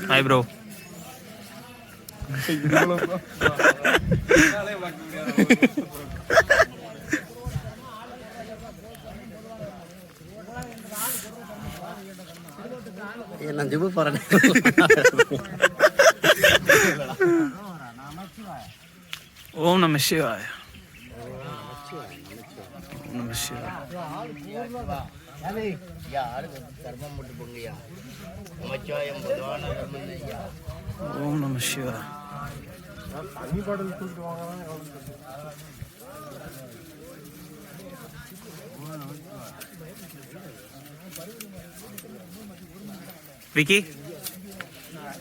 Hi bro. நான் gym போறேன். ஓம் நம சிவாய. நம சிவாய. ஓம் நம சிவாய. விக்கி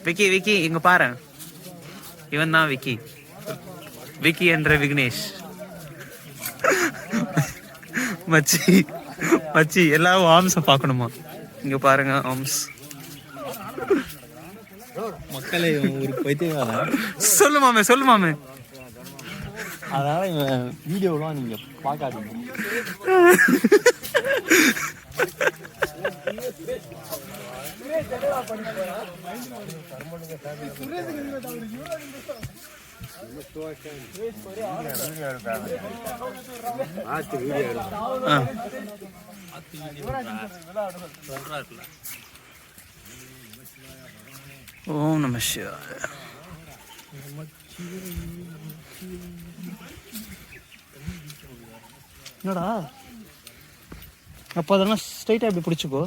விக்கி விக்கி இங்க பாரு, இவன் தான் விக்கி. விக்கி என்ற விக்னேஷ். மச்சி மச்சி எல்லாரும் ஆம்ஸ பார்க்கணுமா? இங்க பாருங்க ஆம்ஸ். மக்களே ஒரு பைத்தியம். சொல்லு மாமே, சொல்லு மாமே. அதனால இவன் வீடியோலாம் நீங்க பார்க்காதீங்க. ஓம் நம சிவாய. என்னடா அப்போ அதெல்லாம் ஸ்ட்ரைட்டாக இப்படி பிடிச்சிக்கோ.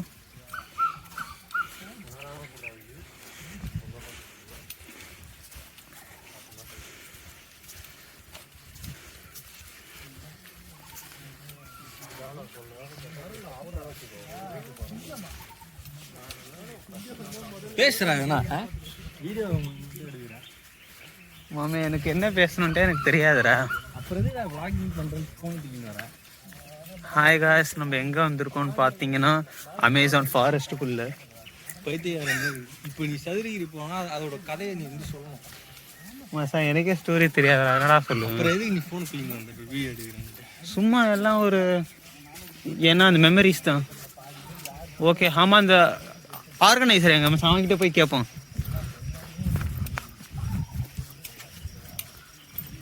பேசுறாங்கண்ணா மாமே, எனக்கு என்ன பேசணுன்ட்டே எனக்கு தெரியாதுடா. அப்புறம் எதுக்கு நான் vlogging பண்றேன்னு போனிட்டீங்கடா. ஹாய் காய்ஸ், நம்ம எங்கே வந்திருக்கோம்னு பார்த்தீங்கன்னா அமேசான் ஃபாரஸ்ட்டுக்குள்ளே. பைத்தியம். இப்போ நீ சதுரகிரி போனா அதோட கதையை நீ வந்து சொல்லணும். மசா எனக்கே ஸ்டோரி தெரியாதுடா, என்னடா சொல்லுவேன். அப்புறம் எதுக்கு நீ ஃபோன் கிளீன் வந்துட்டு வீடியோ எடுக்கிறேன்? சும்மா எல்லாம் ஒரு ஏன்னா அந்த மெமரிஸ் தான். ஓகே, ஆமாம். அந்த ஆர்கனைசர் எங்க மச்சான், அவன்கிட்ட போய் கேட்போம்.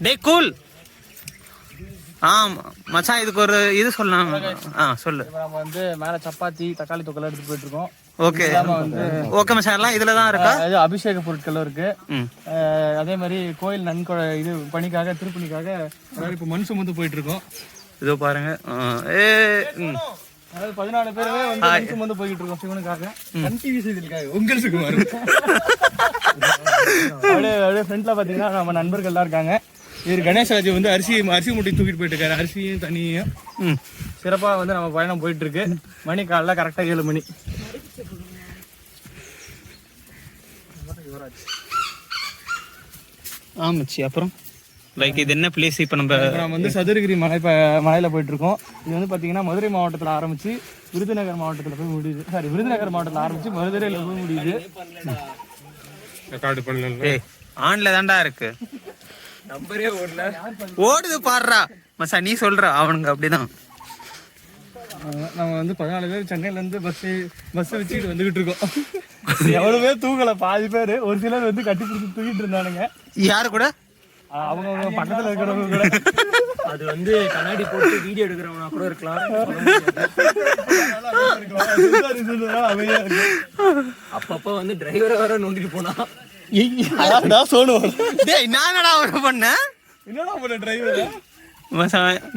டே கூல். மச்சான் இதுக்கு ஒரு இது சொல்லலாம். சொல்லு. நம்ம வந்து மேல சப்பாத்தி தக்காளி தொக்கெல்லாம் எடுத்து போயிட்டு இருக்கோம். ஓகே ஓகே மச்சான், எல்லாம் இதுல தான் இருக்கா? அபிஷேக பொருட்களும் இருக்கு. அதே மாதிரி கோயில் இது பணிக்காக திருப்பணிக்காக இப்போ மண் சுமந்து போயிட்டு இருக்கோம். இதோ பாருங்க. அதாவது 14 பேருமே வந்து மண் சுமந்து போயிட்டு இருக்கோம் சிவனுக்காக. சன் டிவி செய்திருக்காங்க உங்களுக்கு அப்படியே ஃப்ரெண்ட்ல பாத்தீங்கன்னா நம்ம நண்பர்கள் எல்லாம் இருக்காங்க. இவர் கணேசராஜ் வந்து அரிசி மூட்டை தூக்கிட்டு போயிட்டு இருக்காரு. அரிசியும் தண்ணியும் சிறப்பா வந்து நம்ம பயணம் போயிட்டு இருக்கு. மணி காலைல கரெக்டா 7 மணி. ஆமாச்சி. அப்புறம் லைக் இது என்ன பிளேஸ்? இப்போ நம்ம வந்து சதுரகிரி மலையில போயிட்டு இருக்கோம். இது வந்து பாத்தீங்கன்னா மதுரை மாவட்டத்துல ஆரம்பிச்சு விருதுநகர் மாவட்டத்துல போய் முடியுது. விருதுநகர் மாவட்டத்துல ஆரம்பிச்சு மதுரையில போய் முடியுது. ஆன்ல தான்டா இருக்கு, நம்பரே ஓடல. ஓடுது பாடுறா மசா, நீ சொல்ற. அவனுங்க அப்படிதான். நம்ம வந்து 14 பேர் சென்னையில இருந்து பஸ் வச்சுக்கிட்டு வந்துகிட்டு இருக்கோம். எவ்வளவு பேர் தூங்கல, பாதி பேர். ஒரு சிலர் வந்து கட்டி பிடிச்சி தூக்கிட்டு இருந்தானுங்க. யாரு கூட? அவங்க பக்கத்துல இருக்கிறவங்க கூட. அது வந்து கண்ணாடி போட்டு வீடியோ எடுக்கிறவனா கூட இருக்கலாம். அப்பப்ப வந்து டிரைவரை வர நோண்டிட்டு போனா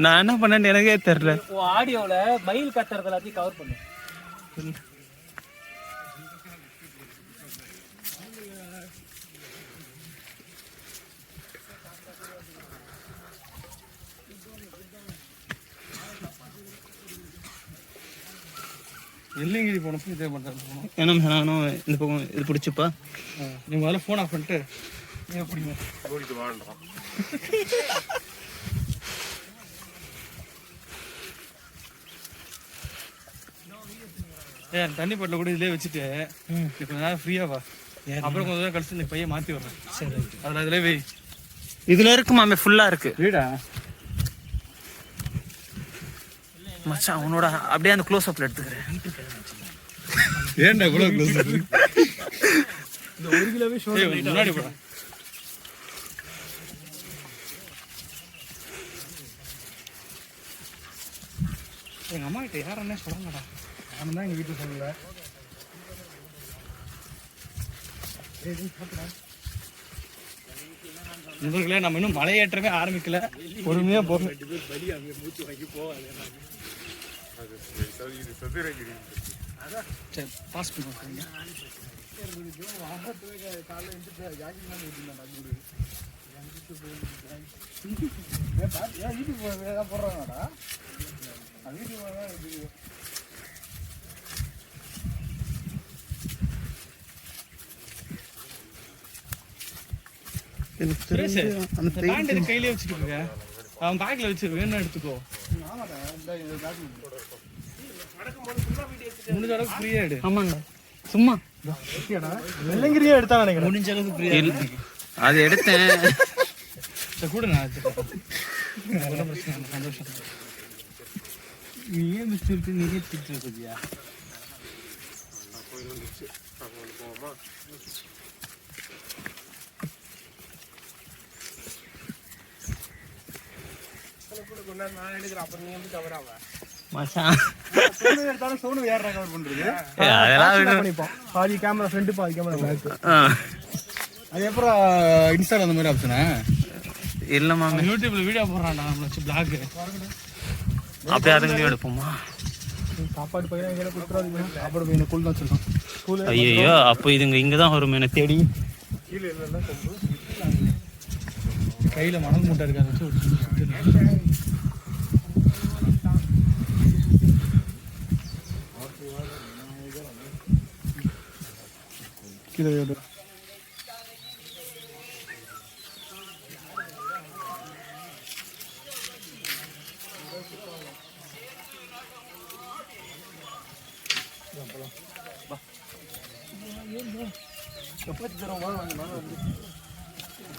நான் என்ன பண்ணேன்னு எனக்கே தெரியல. ஆடியோல மயில் கத்துறது எல்லாத்தையும் கவர் பண்ணு. எல்லைங்கிரி போனப்போ இதே பண்ணுறது போனோம். ஏன்னா நானும் இந்த பக்கம் இது பிடிச்சிப்பா. நீ முதல்ல ஃபோன் ஆஃப் பண்ணிட்டு எப்படிங்க ஓடிட்டு வாழ்றோம். தண்ணி பாட்டில் கூட இதுலேயே வச்சுட்டு இப்போ நேரம் ஃப்ரீயாவா, அப்புறம் கொஞ்சம் நேரம் கழிச்சு இந்த பையன் மாற்றி வர்றேன். சரி, அதில் அதிலே வை. இதில் இருக்குமாமே, ஃபுல்லாக இருக்கு வீடா மச்சான். அவனோட அப்படியே அந்த க்ளோஸ் அப்ல எடுத்துக்கிறேன். ஏன்டா இவ்வளவு க்ளோஸ் இந்த 1 கிலோவே முன்னாடி போடா. எங்க அம்மா கிட்ட யாருன்னே சொல்லலடா. நானும் தான் எங்க வீட்டுல சொல்லல. நண்பர்களே, நம்ம இன்னும் மலையேற்றமே ஆரம்பிக்கல. பொறுமையா போகும். சரி, பாஸ் பண்ணுங்க. கையிலே வச்சுட்டு இருக்க. அவன் பேக்ல வச்சு வேணும் எடுத்துக்கோ. முடிஞ்ச அளவுக்கு ஃப்ரீயா எடு. ஆமாங்க, சும்மா வெள்ளங்கிரியா எடுத்தா நினைக்கிறேன். முடிஞ்ச அளவுக்கு ஃப்ரீயா அது எடுத்தேன். கூட நான் சந்தோஷம். நீ ஏன் மிஸ் இருக்கு? நீயே திட்டு இருக்கியா? நான் எடுக்கிறேன். அப்புறம் நீ வந்து கவர் ஆவ மச்சான். சோனு எடுத்தாலும் சோனு யாரா கவர் பண்றது? அதெல்லாம் பண்ணிப்போம். பாதி கேமரா ஃப்ரண்ட், பாதி கேமரா பேக். அது அப்புறம் இன்ஸ்டால அந்த மாதிரி ஆப்ஷனா இல்ல மாமா. யூடியூப்ல வீடியோ போடுறான்டா நம்ம வச்சு பிளாக். அப்படியே அதுங்க எடுப்போமா? சாப்பாடு பையன் எங்க குடுறாதீங்க. சாப்பாடு பையன் கூல் தான் வச்சிருக்கான். கூல். ஐயோ, அப்ப இதுங்க இங்க தான் வரும் என்ன தேடி. கீழ இல்லன்னா கொம்பு கையில மணல் மூட்டை இருக்கு, அதை வச்சு கீழே.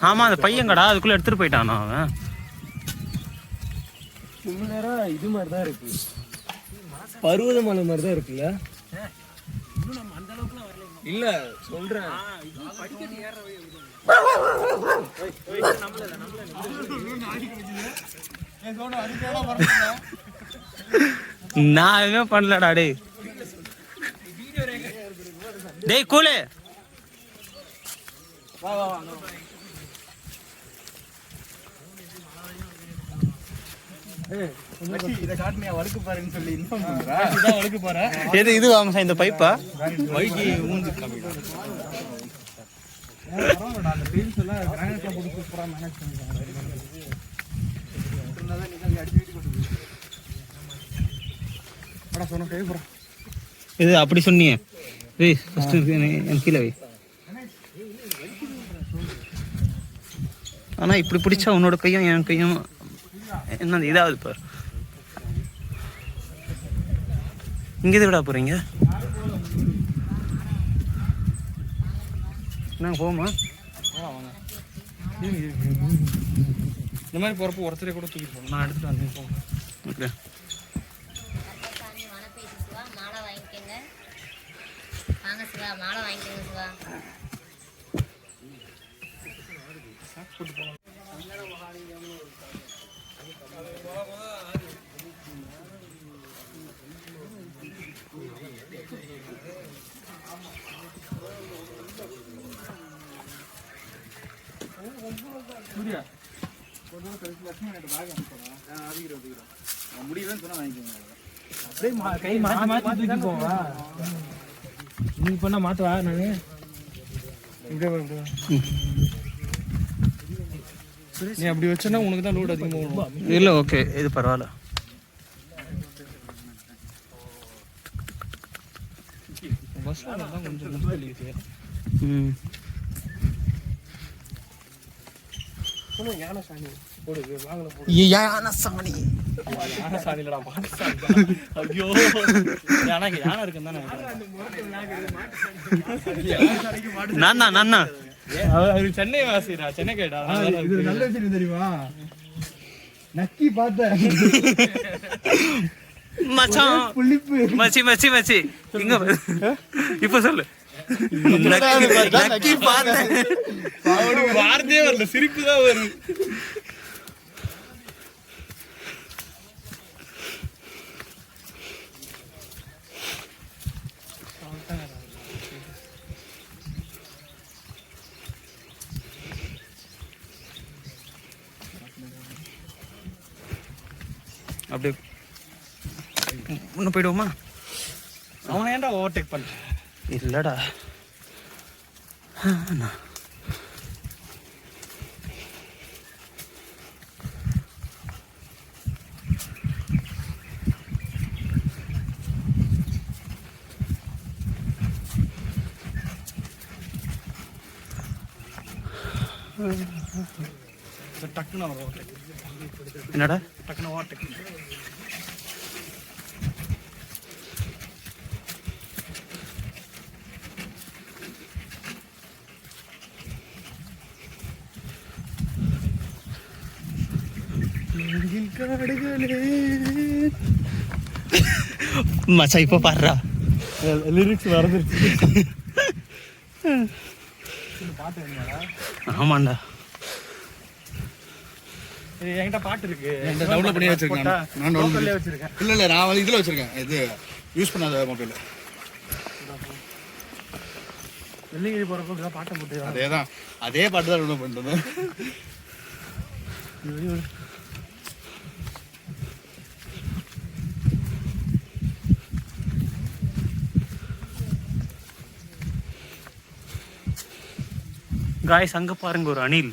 ஆமா, அந்த பையன்கடா அதுக்குள்ள எடுத்துட்டு போயிட்டானா அவன். ரொம்ப நேரம் இது மாதிரிதான் இருக்கு, பருவதமலை மாதிரிதான் இருக்குல்ல. இல்ல சொல்றேன், நான் எதுவுமே பண்ணலடா. டேய் டேய் கூலு, வா வா வா. இத காட்டுனியா வழுக்கு பாருன்னு சொல்லி இன்ஃபார்ம் பண்றா. இதான் வழுக்கு பாரு. எது இது வாங்க இந்த பைப்பா வைக்கி ஊந்து காமிடா. பரவாயில்லடா, அந்த டீல்ஸ் எல்லாம் கிரானைட்ல போட்டு சூப்பரா மேனேஜ் பண்ணிருக்காங்க. என்னதான் நீங்க அடிச்சு வீட்டு கொண்டு போய் அட சொன்ன கை போறா. இது அப்படி சொன்னியே. ஏய் ஃபர்ஸ்ட் என் கீழ வை. ஆனா இப்படி பிடிச்சா உன்னோட கையும் என் கையும் என்ன இதாவது பாரு. இங்க எது விட போறீங்க? நாங்க போமா? இந்த மாதிரி போறப்போ ஒருத்தரை கூட தூக்கிட்டு போகணும். நான் எடுத்துட்டு வந்தேன். போங்க. ஓகே. மாலை வாங்கிக்கங்க. வாங்க சிவா, மாலை வாங்கிக்கங்க சிவா. சாப்பிட்டு போகலாம். சூர்யா முடியலன்னு சொன்னா வாங்கிக்கோங்க. அப்படியே கை மாத்தி மாத்தி தூக்கி போவா. நீ பண்ண மாத்துவா. நானு நீ அப்படி வச்சனா உனக்கு தான் லோட் அதிகமா வரும். இல்ல ஓகே, இது பரவாயில்ல. பஸ்ல தான் கொஞ்சம் நம்பலியே. சொன்ன யான சாணி போடு, வாங்கல போடு. யான சாணி. யான சாணி இல்லடா, மாட்டு சாணி. ஐயோ, யான இருக்குன்னு தான் நான் நான் அது சென்னை வாசிடா, சென்னை கேடா. இது நல்ல விஷயம் தெரியுமா? நக்கி பார்த்தேன். மச்சான் புளிப்பு. மச்சி மச்சி மச்சி இங்க வா. இப்ப சொல்லு. நக்கி பார்த்தேன். அவனுக்கு வார்த்தையே வரல, சிரிப்பு தான் வரும். அப்படியே இன்னும் போயிடுவோமா? அவனை ஏன்டா ஓவர்டேக் பண்ண? இல்லடா டக்குன்னு அவன் ஓவர்டேக். என்னடா டக்குன்னு ஓவர்டேக். மச்சான் இப்ப பாடுறா. லிரிக்ஸ் மறந்துருச்சு. பாட்டு வேணுமாடா? ஆமாண்டா. என்கிட்ட பாட்டு இருக்கு. என்கிட்ட டவுன்லோட் பண்ணி வச்சிருக்கேன். நான் டவுன்லோட் பண்ணி வச்சிருக்கேன். இல்ல நான் வந்து இதுல வச்சிருக்கேன். இது யூஸ் பண்ணாத மொபைல். வெள்ளிங்கிரி போறப்ப பாட்டை போட்டு அதேதான், அதே பாட்டு தான் டவுன்லோட் பண்ணிட்டு காய்ஸ் அங்க பாருங்க ஒரு அணில்.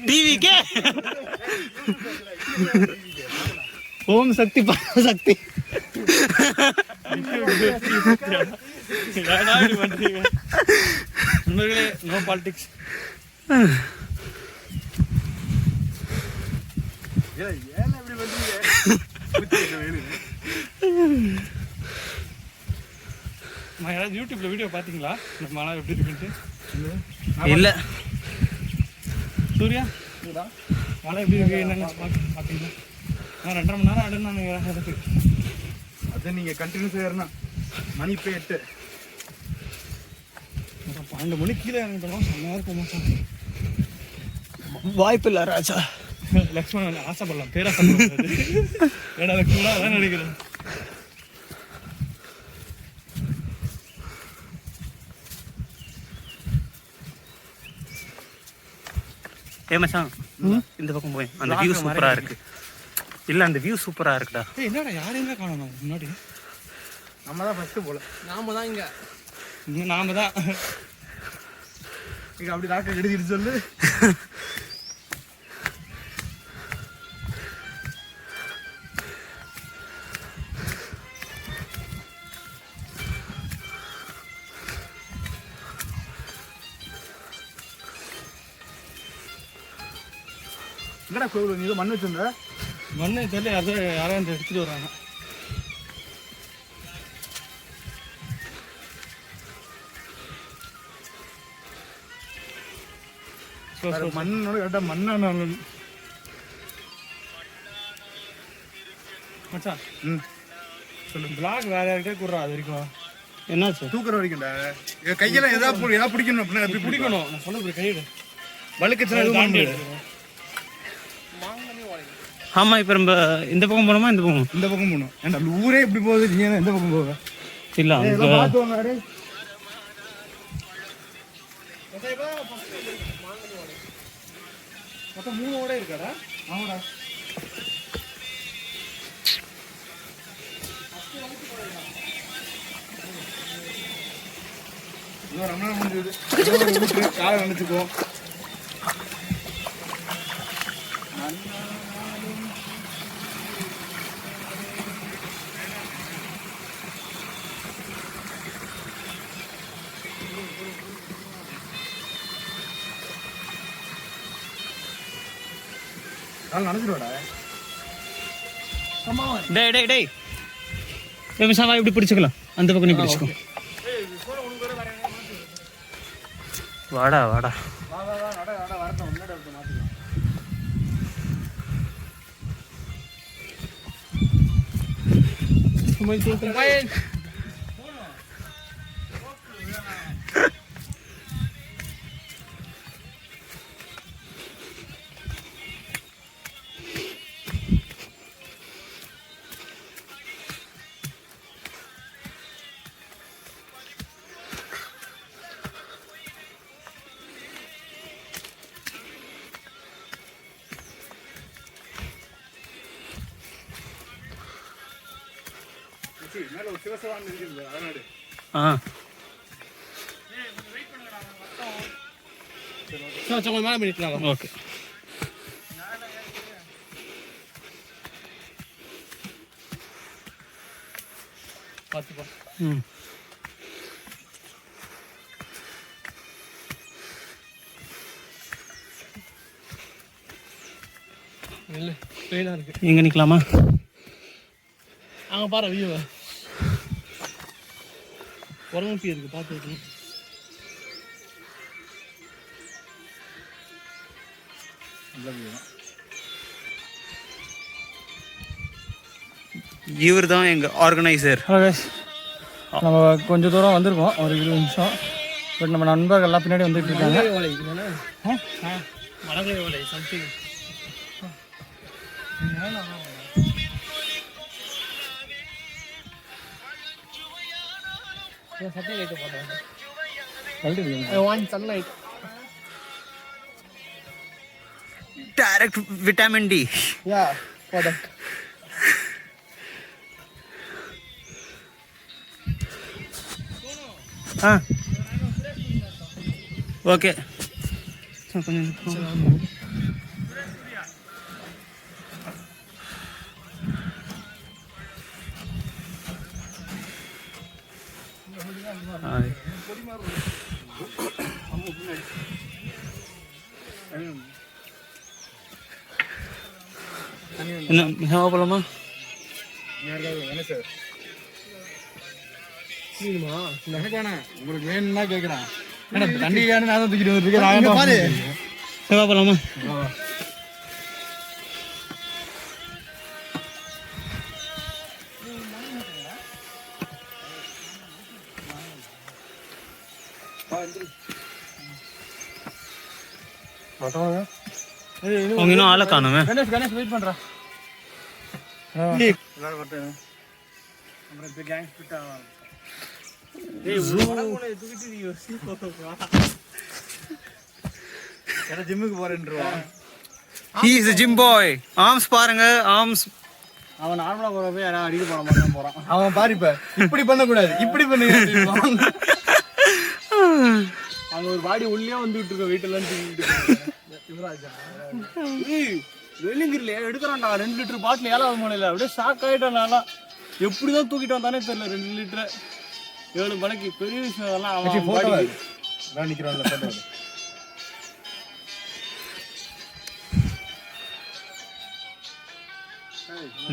டிவிக்கே ஓம் சக்தி பராசக்தி. நண்பர்களே, நோ பாலிடிக்ஸ். யாராவது யூடியூப்ல வீடியோ பாத்தீங்களா இந்த மழை எப்படி இருக்குன்ட்டு? இல்ல சூர்யா மழை எப்படி இருக்கு என்னன்னு பாத்தீங்களா? நான் 2.5 மணி நேரம் அடுனானுங்க. அதை நீங்க கண்டினியூஸா ஏறினா மணி இப்போ 8. 12 மணிக்கு கீழே இறங்கிட்டோம். நேரம் வாய்ப்பு இல்ல ராஜா. லக்ஷ்மணன் ஆசைப்படலாம், பேராசைப்படலாம். ஏடா லக்ஷ்மணா அதான் நினைக்கிறேன். ஏ மச்சான் இந்த பக்கம் போய் அந்த வியூ சூப்பரா இருக்கு. இல்ல அந்த வியூ சூப்பரா இருக்குடா. என்னடா யாரையுமே காணோம் முன்னாடி. நம்ம தான் ஃபர்ஸ்ட் போல. நாம தான் இங்க அப்படி டாக்டர் எழுதிட்டு சொல்லு. என்னடா கோவில் நீ மண் வச்சிருந்த? மண்ணு தெரியல, அதை யாரையும் எடுத்துட்டு வராங்க. மண்ணோட கேட்டா மண்ணான மச்சான். சொல்லு, பிளாக் வேற யாருக்கே கூடுறா. அது வரைக்கும் என்னாச்சு? தூக்குற வரைக்கும்டா. கையெல்லாம் எதாவது பிடிக்கணும் அப்படின்னா எப்படி பிடிக்கணும். நான் சொல்ல கையிடு வழுக்குச்சுன்னா எதுவும் பண்ண முடியாது. ஆமா இப்ப நம்ம இந்த பக்கம் போனோமா இந்த பக்கம்? இந்த பக்கம் போகணும். ஏன்டா ஊரே எப்படி போகுது, நீ எந்த பக்கம் போக? இல்ல அங்க மொத்தம் 3 ஓட இருக்காடா. ஆமாடா. ரொம்ப நாள் முடிஞ்சது. காலை நினைச்சுக்குவோம். நினைச்சிருவாடா. டேய் டேய் டேய் மச்சான் இப்படி பிடிச்சுக்கலாம். அந்த பக்கம் நீ பிடிச்சுக்கோ. வாடா வாடா. மேல ஒரு சிவசவான் இருக்குது அதனால மேலே பண்ணிக்கலாம். ஓகே பார்த்துப்பா. இல்லை ட்ரெயினாக இருக்கு. எங்கே நிற்கலாமா? அங்கே பாரு வியூவை உரங்கப்பி இருக்கு பார்த்து. இவர் தான் எங்கள் ஆர்கனைசர். நம்ம கொஞ்சம் தூரம் வந்திருக்கோம், ஒரு 20 நிமிஷம். பட் நம்ம நண்பர்கள்லாம் பின்னாடி வந்துட்டு இருக்காங்க. மரங்களை ஓலை something. Direct vitamin D. Yeah, for that. Okay கொஞ்சம் என்ன போலாமா? உங்களுக்கு வேணும்னா கேட்குறேன். தண்ணி வேணும் நான் தான் தூக்கிட்டு வந்துருக்கேன். சேவா போலாமா? அவங்க இன்னும் ஆளை காணுமே. கணேஷ் வெயிட் பண்றா. ஜிம்முக்கு போறேன்றான். He is a gym boy. Arms பாருங்க, ஆர்ம்ஸ். அவன் நார்மலா போறப்ப யாராவது அடிக்க போற மாதிரி தான் போறான். அவன் பாரு இப்ப இப்படி பண்ணக்கூடாது, இப்படி பண்ணுங்க. அங்க ஒரு பாடி உள்ளே வந்துட்டு இருக்க வெயிட் எல்லாம் வெளிங்கிரில எடுக்கிறான்டா 2 லிட்டர் பாட்டில் 7வது மணில. அப்படியே ஷாக் ஆயிட்டான். நான்லாம் எப்படிதான் தூக்கிட்டு வந்தானே தெரியல. 2 லிட்டர் 7 மணிக்கு பெரிய விஷயம். அதெல்லாம் அவன் நிக்கிறான்ல.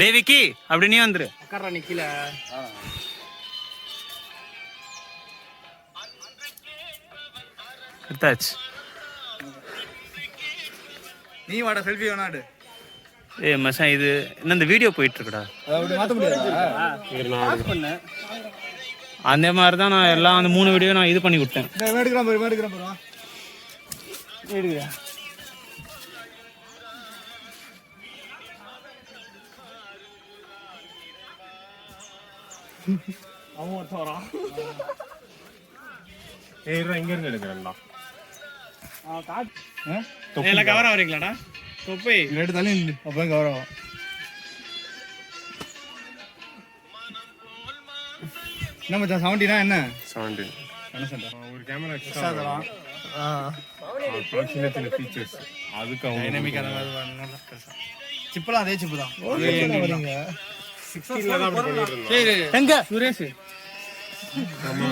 தேவிக்கு அப்படி நீ வந்துரு. உட்கார்றா நிக்கல. எடுத்தாச்சு. நீ வாடா செல்ஃபி வேணாடு. மச்சான் இது என்ன இந்த வீடியோ போயிட்டு இருக்குடா. மாத்த முடியாது. அந்த மாதிரி தான் நான் எல்லாம் அந்த 3 வீடியோ நான் இது பண்ணி விட்டேன். எடுக்கிறேன் பாரு, எடுக்கிறேன் பாரு. எடுக்கிறேன். அவன் ஒருத்தன் வரான். இங்க இருந்து எடுக்கிறேன்டா. எல்லாம் கவரா வரீங்களாடா? தொப்பை எடுத்தாலே அப்பதான் கவரம். என்ன மச்சான் 70 என்ன 17 ஒரு கேமரா எக்ஸ்ட்ரா தரலாம். சின்ன சின்ன ஃபீச்சர்ஸ் அதுக்கு அவங்க டைனமிக் அந்த மாதிரி நல்லா பெருசா. சிப்பலாம் அதே சிப்பு தான். 16ல தான் அப்படி பண்ணிட்டு இருந்தோம். எங்க சுரேஷ்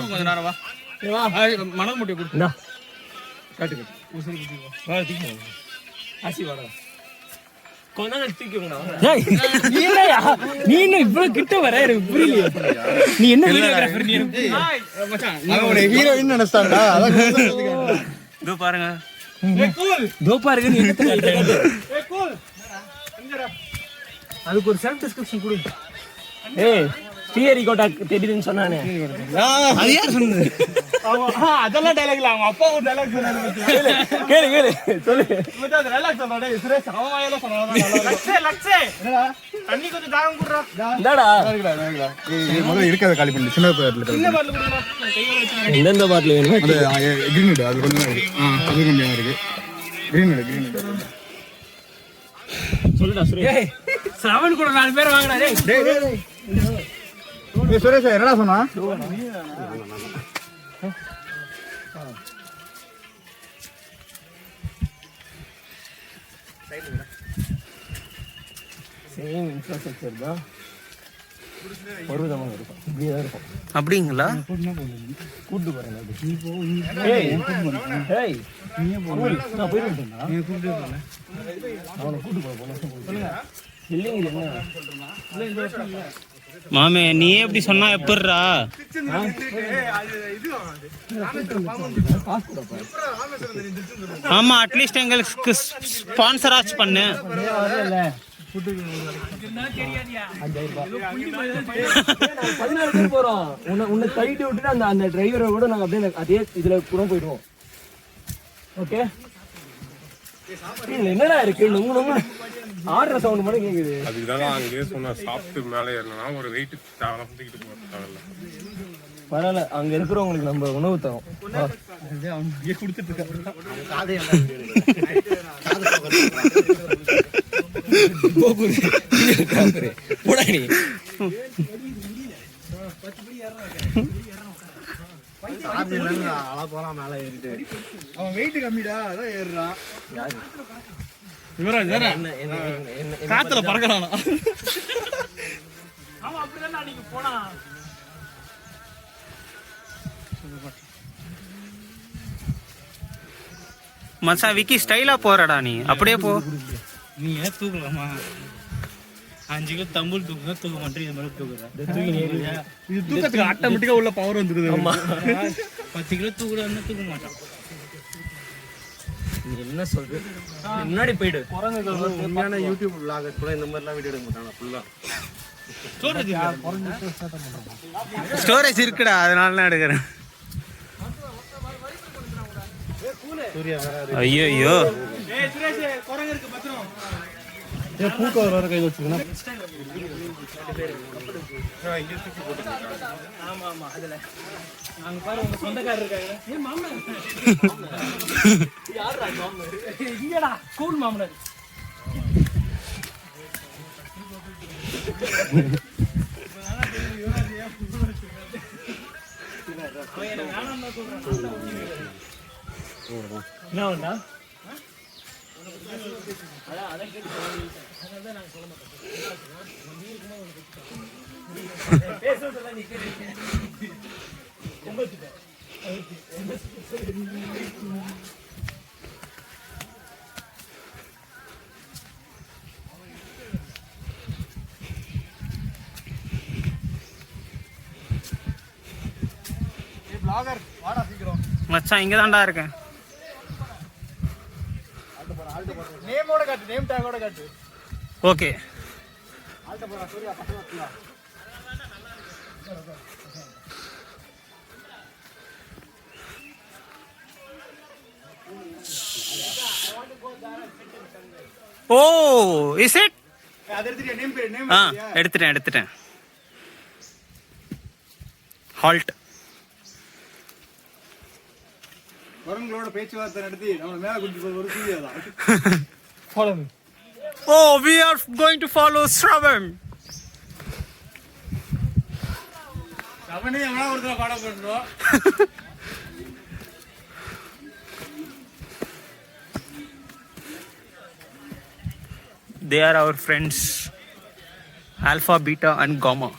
கொஞ்ச நேரம் வா. வா மணல் முட்டை கொடுத்து காட்டு வா. ஆசி வாடா. கொஞ்ச நேரம் தூக்கிங்கடா. டேய் நீ என்னயா நீ என்ன இவ்வளவு கிட்ட வர எனக்கு புரியல. நீ என்ன வீடியோகிராஃபர் நீ? மச்சான் அவனோட ஹீரோயின் நினைச்சான்டா. அத இதோ பாருங்க. தோ பாருங்க நீ என்ன அதுக்கு ஒரு செல்ஃப் டிஸ்கிரிப்ஷன் கொடு. ஏய் ஸ்ரீஹரி கோட்டா தெரியுதுன்னு சொன்னானே. அது யார் சொன்னது? அதெல்லாம் டைலாக்ல அவங்க அப்பா ஒரு டைலாக் சொன்னாரு. கேளு கேளு சொல்லு. அந்த டைலாக் சொன்னானே சுரேஷ் அவமாயல சொன்னானே. லக்ஸே தண்ணி கொஞ்சம் தாகம் குடுறா. என்னடா முதல்ல இருக்காத காலி பண்ணி சின்ன பாட்டில் சின்ன பாட்டில் குடுறா. எந்தெந்த பாட்டில் வேணும்? அது கிரீன் அது கொஞ்சம் அது கொஞ்சம் இருக்கு. கிரீன் சொல்லுடா சுரேஷ். சரவண் கூட 4 பேர் வாங்குடா. டேய் சுரேஷ் என்னடா சொன்னா? சேம் இன்ஃப்ராஸ்ட்ரக்சர் தான் பருவதமாக இருக்கும். இப்படிதான் இருக்கும். அப்படிங்களா? கூட்டு போறேன். ஏய் ஏய் நான் போயிட்டேன். அவனை கூட்டு போறேன். இல்லைங்க என்ன மாமே நீயே எப்படி சொன்னா எப்படிரா? ஆமா அட்லீஸ்ட் எங்களுக்கு ஸ்பான்சர் ஆச்சு பண்ணு. 14 பேர் போறோம். உன்னை கைட்டு விட்டுட்டு அந்த டிரைவரை கூட நாங்க அப்படியே அதே இதுல கூட போயிடுவோம். ஓகே என்னடா இருக்கு ஆடுற சவுண்ட் மட்டும் கேக்குது. அதுக்குதான் அங்கேயே சொன்ன சாப்பிட்டு மேலே ஏறினா ஒரு வெயிட் தேவையில்லாம் தூக்கிட்டு போக தேவையில்ல. பரவாயில்ல அங்க இருக்கிறவங்களுக்கு நம்ம உணவு தரோம். அவன் வெயிட் கம்மிடா அதான் ஏறுறான். யுவராஜ் தானே காத்துல பறக்கறானா? மச்சா விக்கி ஸ்டைலா போறடா நீ. அப்படியே போ. நீ ஏன் தூக்கலாமா? 5 கிலோ தம்புல் தூக்குங்க தூக்க மாட்டேன். இது மாதிரி தூக்குறேன். இது தூக்கத்துக்கு ஆட்டோமேட்டிக்கா உள்ள பவர் வந்துருது. ஆமா 10 கிலோ தூக்குறான்னு தூக்க மாட்டான். நீ என்ன சொல்ற? முன்னாடி போயிடு. உண்மையான யூடியூப் vloggers கூட இந்த மாதிரிலாம் வீடியோ எடுக்க மாட்டாங்க. ஃபுல்லா ஸ்டோரேஜ் இருக்குடா அதனால தான் எடுக்கிறேன். ஐயோ ஐயோ பூக்க வர கையில் வச்சுக்கணும். ஆமா ஆமா அதுல நாங்க பாரு உங்க சொந்தக்காரர் இருக்காங்க. ஏ மாமனார் யாரா மாமனார்? இங்கடா ஸ்கூல் மாமனார். என்ன வேண்டா? அதான் கேட்டு அதான் நாங்க சொல்ல மாட்டோம். பேசுறதெல்லாம் நீ கேட்டு மச்சான் இங்க தான்டா இருக்கேன். நேமோட காட்டு, நேம் டாகோட காட்டு. Okay oh is it? எடுத்துட்டேன். ஹால்ட். வரங்களோட பேச்சுவார்த்தை நடத்தி நம்ம மேல கூட்டி போய் ஒரு சீரியா தான். Follow me. Oh, we are going to follow Shravan. அவனே எவனா ஒருத்தர ஃபாலோ பண்றோம். They are our friends, Alpha, Beta, and Gamma.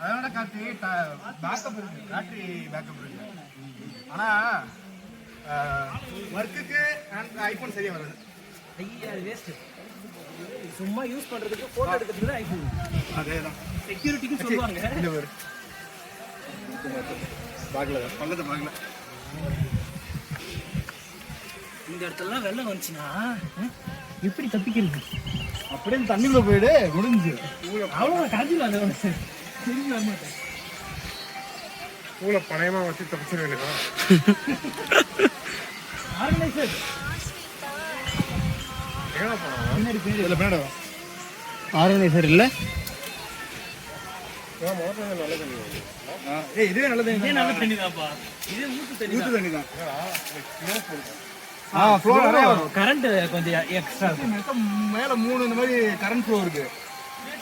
அதோட கார்த்தி பேக்கப் இருக்கு, பேட்டரி பேக்கப் இருக்கு. ஆனா ஒர்க்குக்கு ஐபோன் சரியா வராது. ஐயா அது வேஸ்ட். சும்மா யூஸ் பண்றதுக்கு போட்டோ எடுக்கிறதுக்கு ஐபோன். அதேதான் செக்யூரிட்டிக்கு சொல்லுவாங்க. இந்த ஒரு பாக்கல பல்லத பாக்கல. இந்த இடத்துலலாம் வெள்ளம் வந்துச்சுன்னா எப்படி தப்பிக்கிறது? அப்படியே தண்ணிக்குள்ள போயிடு, முடிஞ்சு. அவ்வளோ காஞ்சிடும். அந்த திரும்பி வர மாட்டேன். பூல பணையமா வச்சு தப்பிச்சிட வேண்டியதா. ஆர்கனைசர் ஏன்னா போனா பின்னாடி பேர் இல்ல மேடம். ஆர்கனைசர் இல்லை மோட்டர் நல்ல தண்ணி வருது. ஏய் இதுவே நல்ல தண்ணி. இதே நல்ல தண்ணி தான்ப்பா. இதே ஊத்து தண்ணி. ஊத்து தண்ணி தான். ஆ ஃப்ளோ நிறைய வரும். கரண்ட் கொஞ்சம் எக்ஸ்ட்ரா இருக்கும். மேல 3 இந்த மாதிரி கரண்ட் ஃப்ளோ இருக்கு.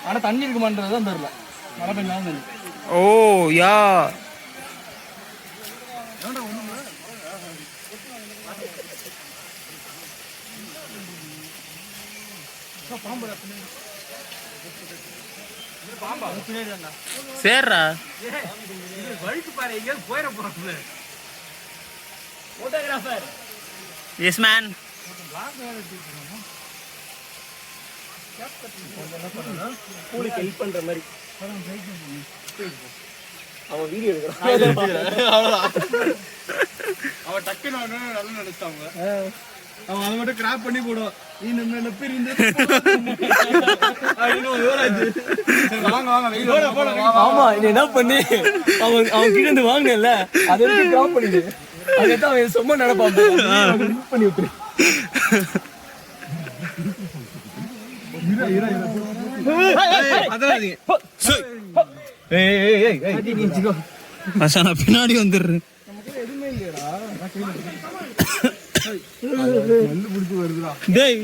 ஆனா தண்ணி இருக்குமான்றது தான் தெரியல. மழை பெஞ்சாலும் தண்ணி. ஓ யா சேர்றா வழுக்கு பாரு எங்கேயாவது போயிட போறாங்க. Photographer yes man. கூலிக்கு ஹெல்ப் பண்ற மாதிரி அவன் வீடியோ எடுக்கிறான். அவன் டக்குன்னு நல்லா நினைச்சாங்க. அவன் அதை மட்டும் கிராப் பண்ணி போடுவான். ஆமா என்ன பண்ணி அவன் கீழே இருந்து வாங்கினல அதை டிராப் பண்ணிடு. அதுதான் அவன் சும்மா நடப்பான். பண்ணி விட்டு மச்சான் நான் பின்னாடி வந்துடுறேன். டேய்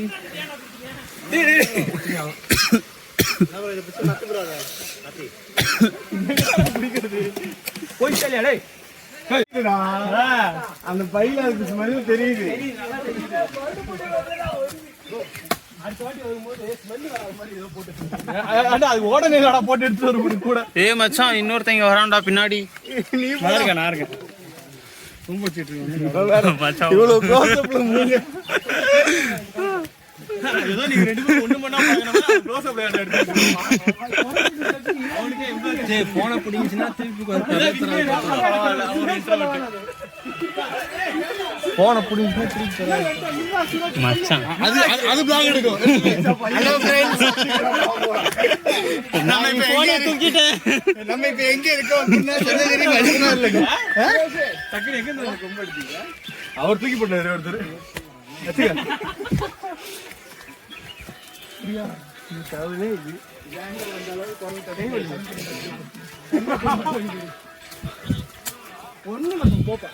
அந்த பையில அதுக்கு ஸ்மெல் தெரியுது. அது உடனே போட்டு எடுத்து வரும் கூட. ஏ மச்சான் இன்னொருத்தங்க வரான்டா பின்னாடி. நான் இருக்கேன் மச்சான் இவ்வளவு க்ளோஸ் அப்ல மூங்க. ஏதோ நீங்க ரெண்டு பேரும் ஒண்ணு பண்ணா பாக்கணுமா? க்ளோஸ் அப்ல எடுத்து அவனுக்கே போன பிடிச்சுனா திருப்பி பரவாயில்ல. அவன் இன்ட்ரோவர்ட் போன புடிங்க திருப்பி மச்சான் அது பிளாக் எடுக்கும். ஹலோ फ्रेंड्स, நம்ம இப்ப போனை தூக்கிட்டேன். நம்ம இப்ப எங்க இருக்கோம் அப்படினா சென்னையில மனுஷனா இல்லங்க. டக்குனு எங்க இருந்து கொம்ப எடுத்தீங்க? அவர் தூக்கி போட்டாரு ஒருத்தர். அச்சா பிரியா நீ கவலை இது கேங்க வந்த அளவு குறட்டே ஒண்ணு மட்டும் போப்பா.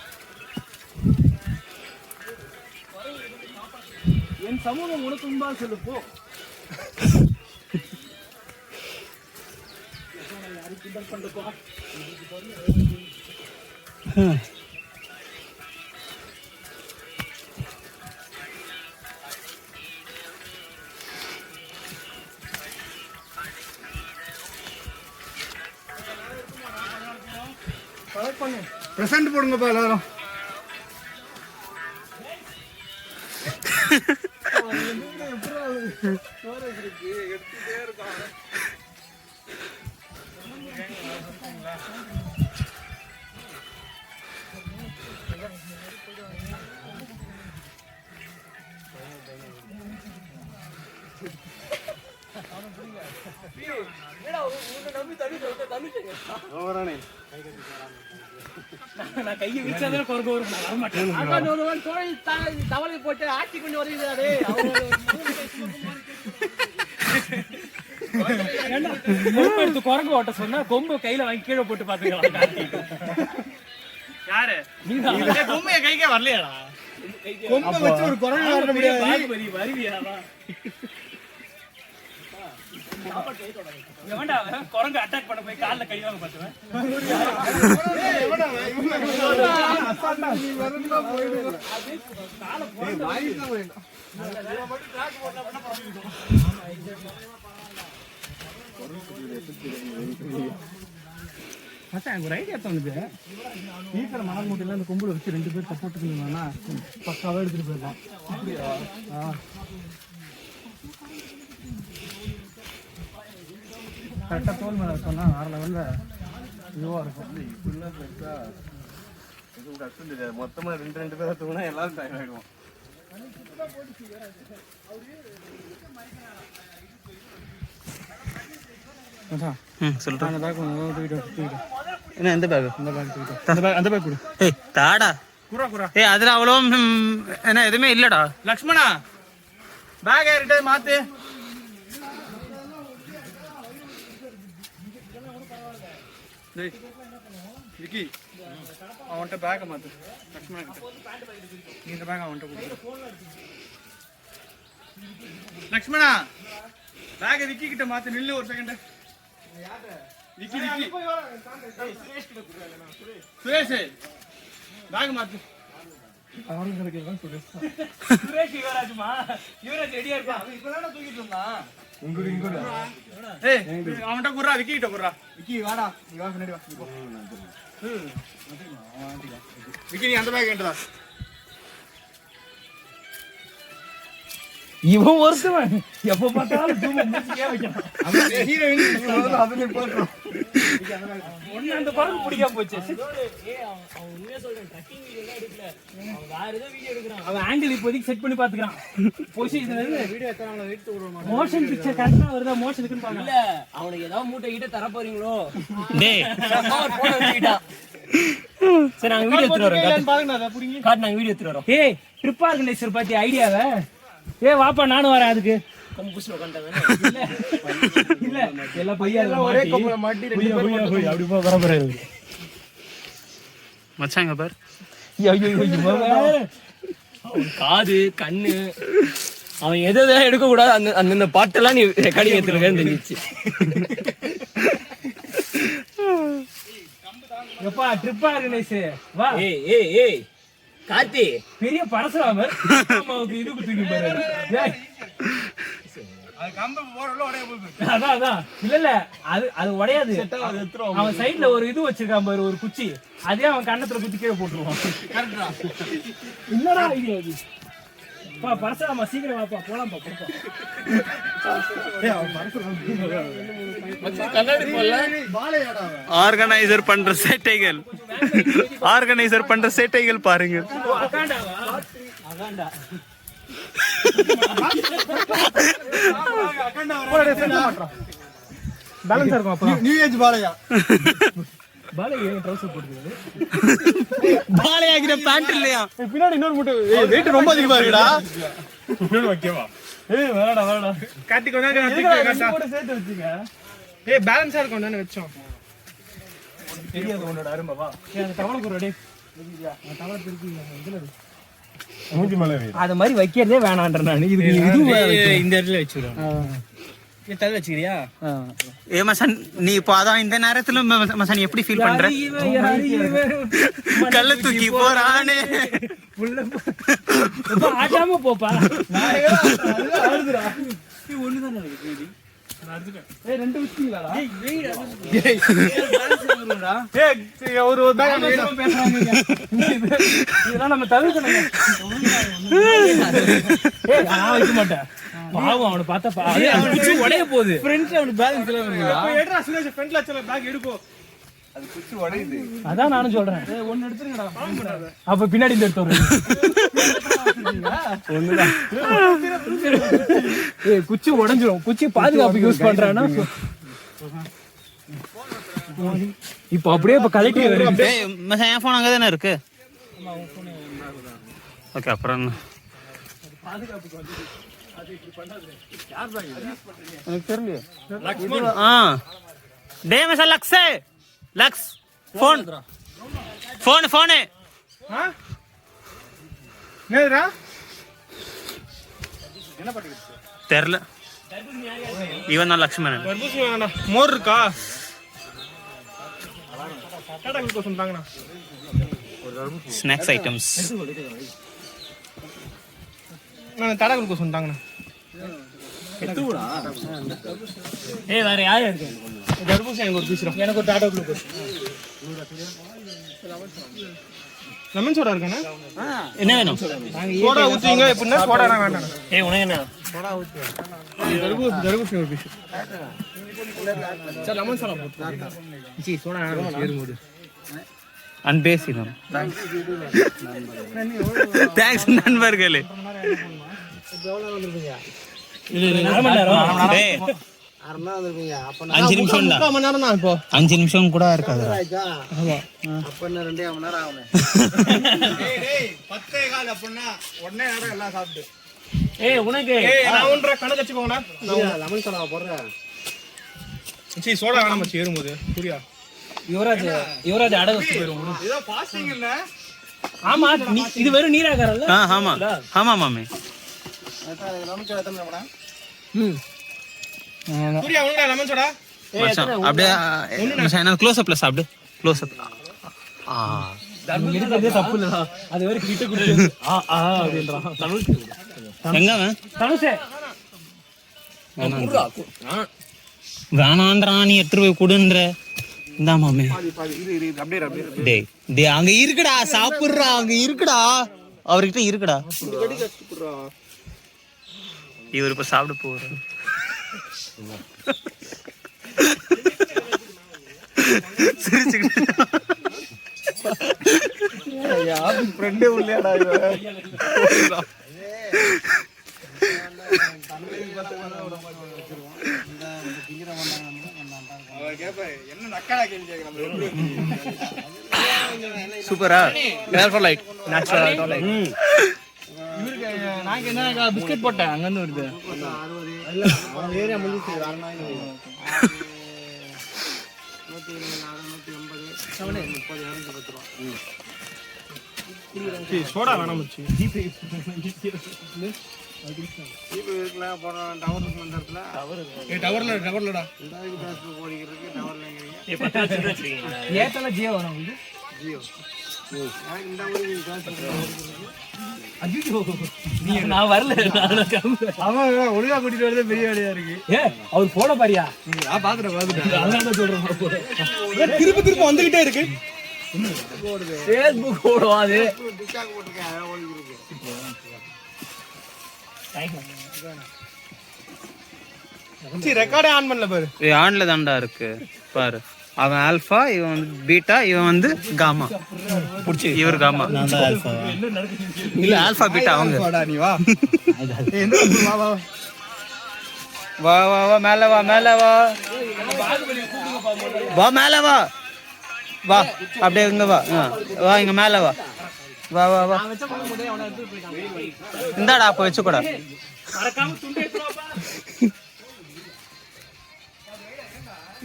என் சமூகம் உனக்கு முன்பா சொல்லு போ. பிரசன்ட் போடுங்கப்பா எல்லாரும். நான் கையை விரிச்சாதான் குறைக்க வரும். நான் வரமாட்டேன். தவளை போட்டு ஆட்சி கொண்டு வருகிறாரு. எடுத்து குரங்கு ஓட்ட சொன்னா கொம்பு கையில வாங்கி கீழே போட்டு பாத்துக்கலாம். யாரு கொம்பைய கைக்கே வரலையாடா? கொம்ப வச்சு ஒரு குரங்கு வர முடியாது. வருவியாவா? குரங்கு அட்டாக் பண்ண போய் காலில் கை வாங்க பார்த்துவேன். மச்சான் எனக்கு ஒரு ஐடியா தோணுது. இருக்கிற மணல் மூட்டையில அந்த கொம்புல வச்சு 2 பேர் சப்போர்ட் பண்ணுவாங்கன்னா பக்காவா எடுத்துட்டு போயிடலாம். கரெக்டாக தோல் மேலே சொன்னா 6 லெவலில் இதுவாக இருக்கும். இப்படிலாம் பெருசா எதுவும் கஷ்டம் தெரியாது. மொத்தமா 2 பேரை தூங்கினா எல்லாரும் டைம் ஆயிடுவோம். சொல்றேன். அந்த பேக் தூக்கிட்டு என்ன எந்த பேக்? அந்த பேக் கொடு. ஏய் தாடா. ஏய் அதுல அவ்வளோ என்ன எதுவுமே இல்லடா. லக்ஷ்மணா பேக் ரிட்டர்ன் மாத்து. விக்கி அவன்கிட்ட பேக்கை மாத்து. லக்ஷ்மணன் கிட்ட இந்த பேக் அவன்கிட்ட கொடு. லக்ஷ்மணா பேக்கை விக்கி கிட்ட மாத்து. நில்லு ஒரு செகண்ட். விக்கி சுரேஷ் பேக் மாத்து. சுரேஷ் யுவராஜ்மா யுவராஜ் ரெடியா இருப்பா. இப்பதான் தூக்கிட்டு இருந்தான். ஏய் அவன்கிட்ட குறா, விக்கி கிட்ட குறா. விக்கி வாடா, நீ வா பின்னாடி வா. விக்கி நீ அந்த பேக் என்டா. இவன் ஒருத்தவன் எப்ப பார்த்தாலும் மூஞ்சிக்கே வைக்கிறான். அவன் ஹீரோயின் அது நீ போறோம். ஒண்ணு அந்த படம் பிடிக்காம போச்சு. அவன் ஆங்கிள் இப்போதைக்கு செட் பண்ணி பாத்துக்கிறான். பொசிஷன் வீடியோ எத்தனை வெயிட் போடுறோம். மோஷன் பிக்சர் கரெக்ட்டா வருதா மோஷனுக்குன்னு பாக்கல. இல்ல அவனுக்கு ஏதாவது மூட்டை கிட்ட தர போறீங்களோ? டேய் அவர் போன் வச்சிட்டா. சரி நாங்க வீடியோ எடுத்து வரோம். பாருங்க அத புடிங்க. காட் நாங்க வீடியோ எடுத்து வரோம். ஏய் ட்ரிப் ஆர்கனைசர் பத்தி ஐடியாவே. ஏய் வாப்பா நானும் வரேன். அதுக்கு கம்புஸ்ல உட்கார்ந்தானே. இல்ல எல்லா பையன் ஒரே கொம்புல மாட்டி 2 பேர் போய் அப்படி போ வரபரே. மச்சாங்க பார். அவன் காது கண்ணு அவன் எதை எடுக்க கூடாது. அந்த பாட்டெல்லாம் நீ ரெக்கார்டிங் எடுத்துருக்கேன்னு தெரிஞ்சிச்சு. எப்பா ட்ரிப் ஆர்கனைஸ் வா. ஏய் ஏய் ஏய் கார்த்தி பெரிய பரசுராமர் அம்மாவுக்கு இது குத்துக்கு பாரு. ஏய் அது கம்ப போறல உடைய போகுது. அதான் இல்ல அது உடையாது. அவன் சைடுல ஒரு இது வச்சிருக்கான் பாரு, ஒரு குச்சி. அதே அவன் கண்ணத்துல குத்தி கீழே போட்டுருவான். கரெக்டா? என்னடா ஐடியா இது? பா பரசுராமா சீக்கிரம் வாப்பா போலாம் பா. ஆர்கனைசர் பண்ற சேட்டைகள். ஆர்கனைசர் பண்ற சேட்டைகள் பாருங்க. அகாண்டா பேலன்ஸ் இருக்கும். அப்ப new age Balayya Balayya trouser போட்டுருக்காரு. பாலையா கிட்ட பேண்ட் இல்லையா? பின்னாடி இன்னொரு மூட்டை. வெயிட் ரொம்ப அதிகமா இருக்குடா. இன்னொரு வைக்கவா? ஏய் வேடா காட்டி கொஞ்சம் கூட சேர்த்து வச்சுங்க. ஏய் பேலன்ஸா இருக்கும் தானே வெச்சோம். தெரியாது உன்னோட அருமை. வா அந்த டவல் குறடே. அந்த டவல் திருப்பிங்க இதுல மூஞ்சி மேல வை. அத மாதிரி வைக்கிறதே வேணாம்ன்ற நான். இதுக்கு இது இந்த இடத்துல வெச்சுறேன். நீ தள்ள வச்சிரியா? ஏ மச்சான் நீ இப்போ அதான் இந்த நேரத்துல மச்சான் எப்படி ஃபீல் பண்ற? கல்ல தூக்கி போறானே. ஆட்டாம போப்பா. நீ ஒண்ணுதானே இருக்கு. ஏய் ரெண்டு விஸ்கிங்களாடா? ஏய் ஒரு பேக் பேசுறாங்க. இதெல்லாம் நம்ம தவிர்க்கணுங்க. ஏய் நான் வைக்க மாட்டேன். பாவம் அவனை பார்த்தா குச்சி உடைய போகுது. ஃப்ரெண்ட்ஸ் அவனுக்கு பேலன்ஸ் இல்ல வருங்களா? ஏட்ரா சுரேஷ் ஃப்ரண்ட்ல வச்சல பேக் எடுப்போ. அது குச்சி உடையுது. அதான் நானும் சொல்றேன். ஏய் ஒன்னு எடுத்துறீங்கடா. அப்ப பின்னாடி இந்த எடுத்து வரேன். ஒண்ணுதான். ஏய் குச்சி உடைஞ்சிரும். குச்சி பாதுகாப்புக்கு யூஸ் பண்றானா? இப்போ அப்படியே இப்ப கலெக்ட் வருது. ஏய் மச்சான் என் ஃபோன் அங்க தானே இருக்கு. ஓகே அப்புறம் பாதுகாப்புக்கு வந்து அது இப்படி பண்றது யார் தான் எனக்கு தெரியல. லக்ஷ்மண் டே மச்சான் லக்ஸ் ஃபோன் நேரா தெரியல. இவன் தான் லக்ஷ்மணன். தர்பூசணி வேணா. மோர் இருக்கா? டாடா குளுக்கோஸ் சொன்னாங்கண்ணா. Snacks items. நான் டாடா குளுக்கோஸ் சொன்னாங்கண்ணா. ஏய் வேற யார் இருக்கு? தர்பூசணி எனக்கு ஒரு பீஸ். எனக்கு ஒரு டாடா குளுக்கோஸ். லெமன் சோடா இருக்கானே? என்ன வேணும்? சோடா ஊத்துவீங்க எப்படின்னா சோடா வேண்டாம். ஏய் உனக்கு என்ன? தர்பூசணி ஒரு பீஸ். சரி லெமன் சோடா போட்டு. ஜி சோடா ஏறும்போது. அன்பேசினோம். தேங்க்ஸ் நண்பர்களே. டேய் 5 நிமிஷம் தான். 3 மணி நேரம் தான் இப்போ. 5 நிமிஷம் கூட இருக்காது. ஆமா. அப்ப என்ன 2 மணி நேரம் ஆகும். டேய் 10:15 அப்படினா உடனே நேரம் எல்லாம் சாப்பிட்டு. ஏய் உனக்கு நான் ஒன்றரை கணக்கு வச்சுக்கோங்கடா. நான் லெமன் சோடா போடுறேன். சீ சோடா வேணாம் மச்சி ஏறும்போது. புரியா? யுவராஜ் அடகு வச்சு போயிரும். ஏதோ பாஸ்டிங் இல்ல. ஆமா இது வெறும் நீராகாரல்ல? ஆமா ஆமா மாமே. லெமன் சோடா எத்தனை வேணா? புரியா உனக்கு லெமன் சோடா? மச்சான் அப்படியே மச்சான் என்ன க்ளோஸ் அப்ல சாப்பிடு. Close up. எடுத்ததே தப்பு இல்லடா. அது வேற கிட்ட குடிச்சு அப்படின்றான். எங்க அவன்? தனுஷே வேணான்றான் நீ எட்டு போய் கொடுன்ற. இந்தா மாமே. டேய் டேய் அங்க இருக்குடா சாப்பிடுறா. அங்க இருக்குடா அவர்கிட்ட இருக்குடா. இவர் இப்ப சாப்பிட போறாரு. ஃப்ரெண்டே உள்ளேடா இவன். என்ன நக்கடா கேள்வி கேக்குறான். சூப்பரா நேச்சுரல் லைட். இவருக்கு நாங்க என்ன பிஸ்கட் போட்டேன் அங்க இருந்து வருது. இல்ல அவன் ஏரியா முடிச்சு 6 நாள் 120 சோடா வேணாம் மச்சி. இருக்கலாம் போறோம் டவர் அந்த இடத்துல டவர்லடா. இந்தாக்கு பேஸ்புக் ஓடிக்கிறதுக்கு டவர்ல எங்க ஏத்தல ஜியோ வேணும் இது. ஜியோ எனக்கு இந்த ஊருக்கு ஐயோ நான் வரல. அவன் ஒழுங்கா கூட்டிட்டு வரதே பெரிய வேலையா இருக்கு. ஏ அவர் போட பாரியா? நான் பாத்துட்டேன். அதனால சொல்றேன். திருப்பி வந்துகிட்டே இருக்கு. Facebook ஓடும் அது. டிக்டாக் போட்டுருக்கேன் ஓடிக்கிறதுக்கு. சரி ரெக்கார்டே ஆன் பண்ணல பாரு. ஆன்ல தான்டா இருக்கு பாரு. அவன் ஆல்பா, இவன் வந்து பீட்டா, இவன் வந்து காமா. புடிச்சு இவர் காமா. நான் தான் ஆல்பா. இல்ல ஆல்பா பீட்டா அவங்க. நீ வா. எந்த வா வா வா வா வா மேல வா மேல வா. வா மேல வா. வா அப்படியே இங்க வா. வா இங்க மேல வா. வா வா வா. இந்தாடா அப்ப வச்சுக்கூடா.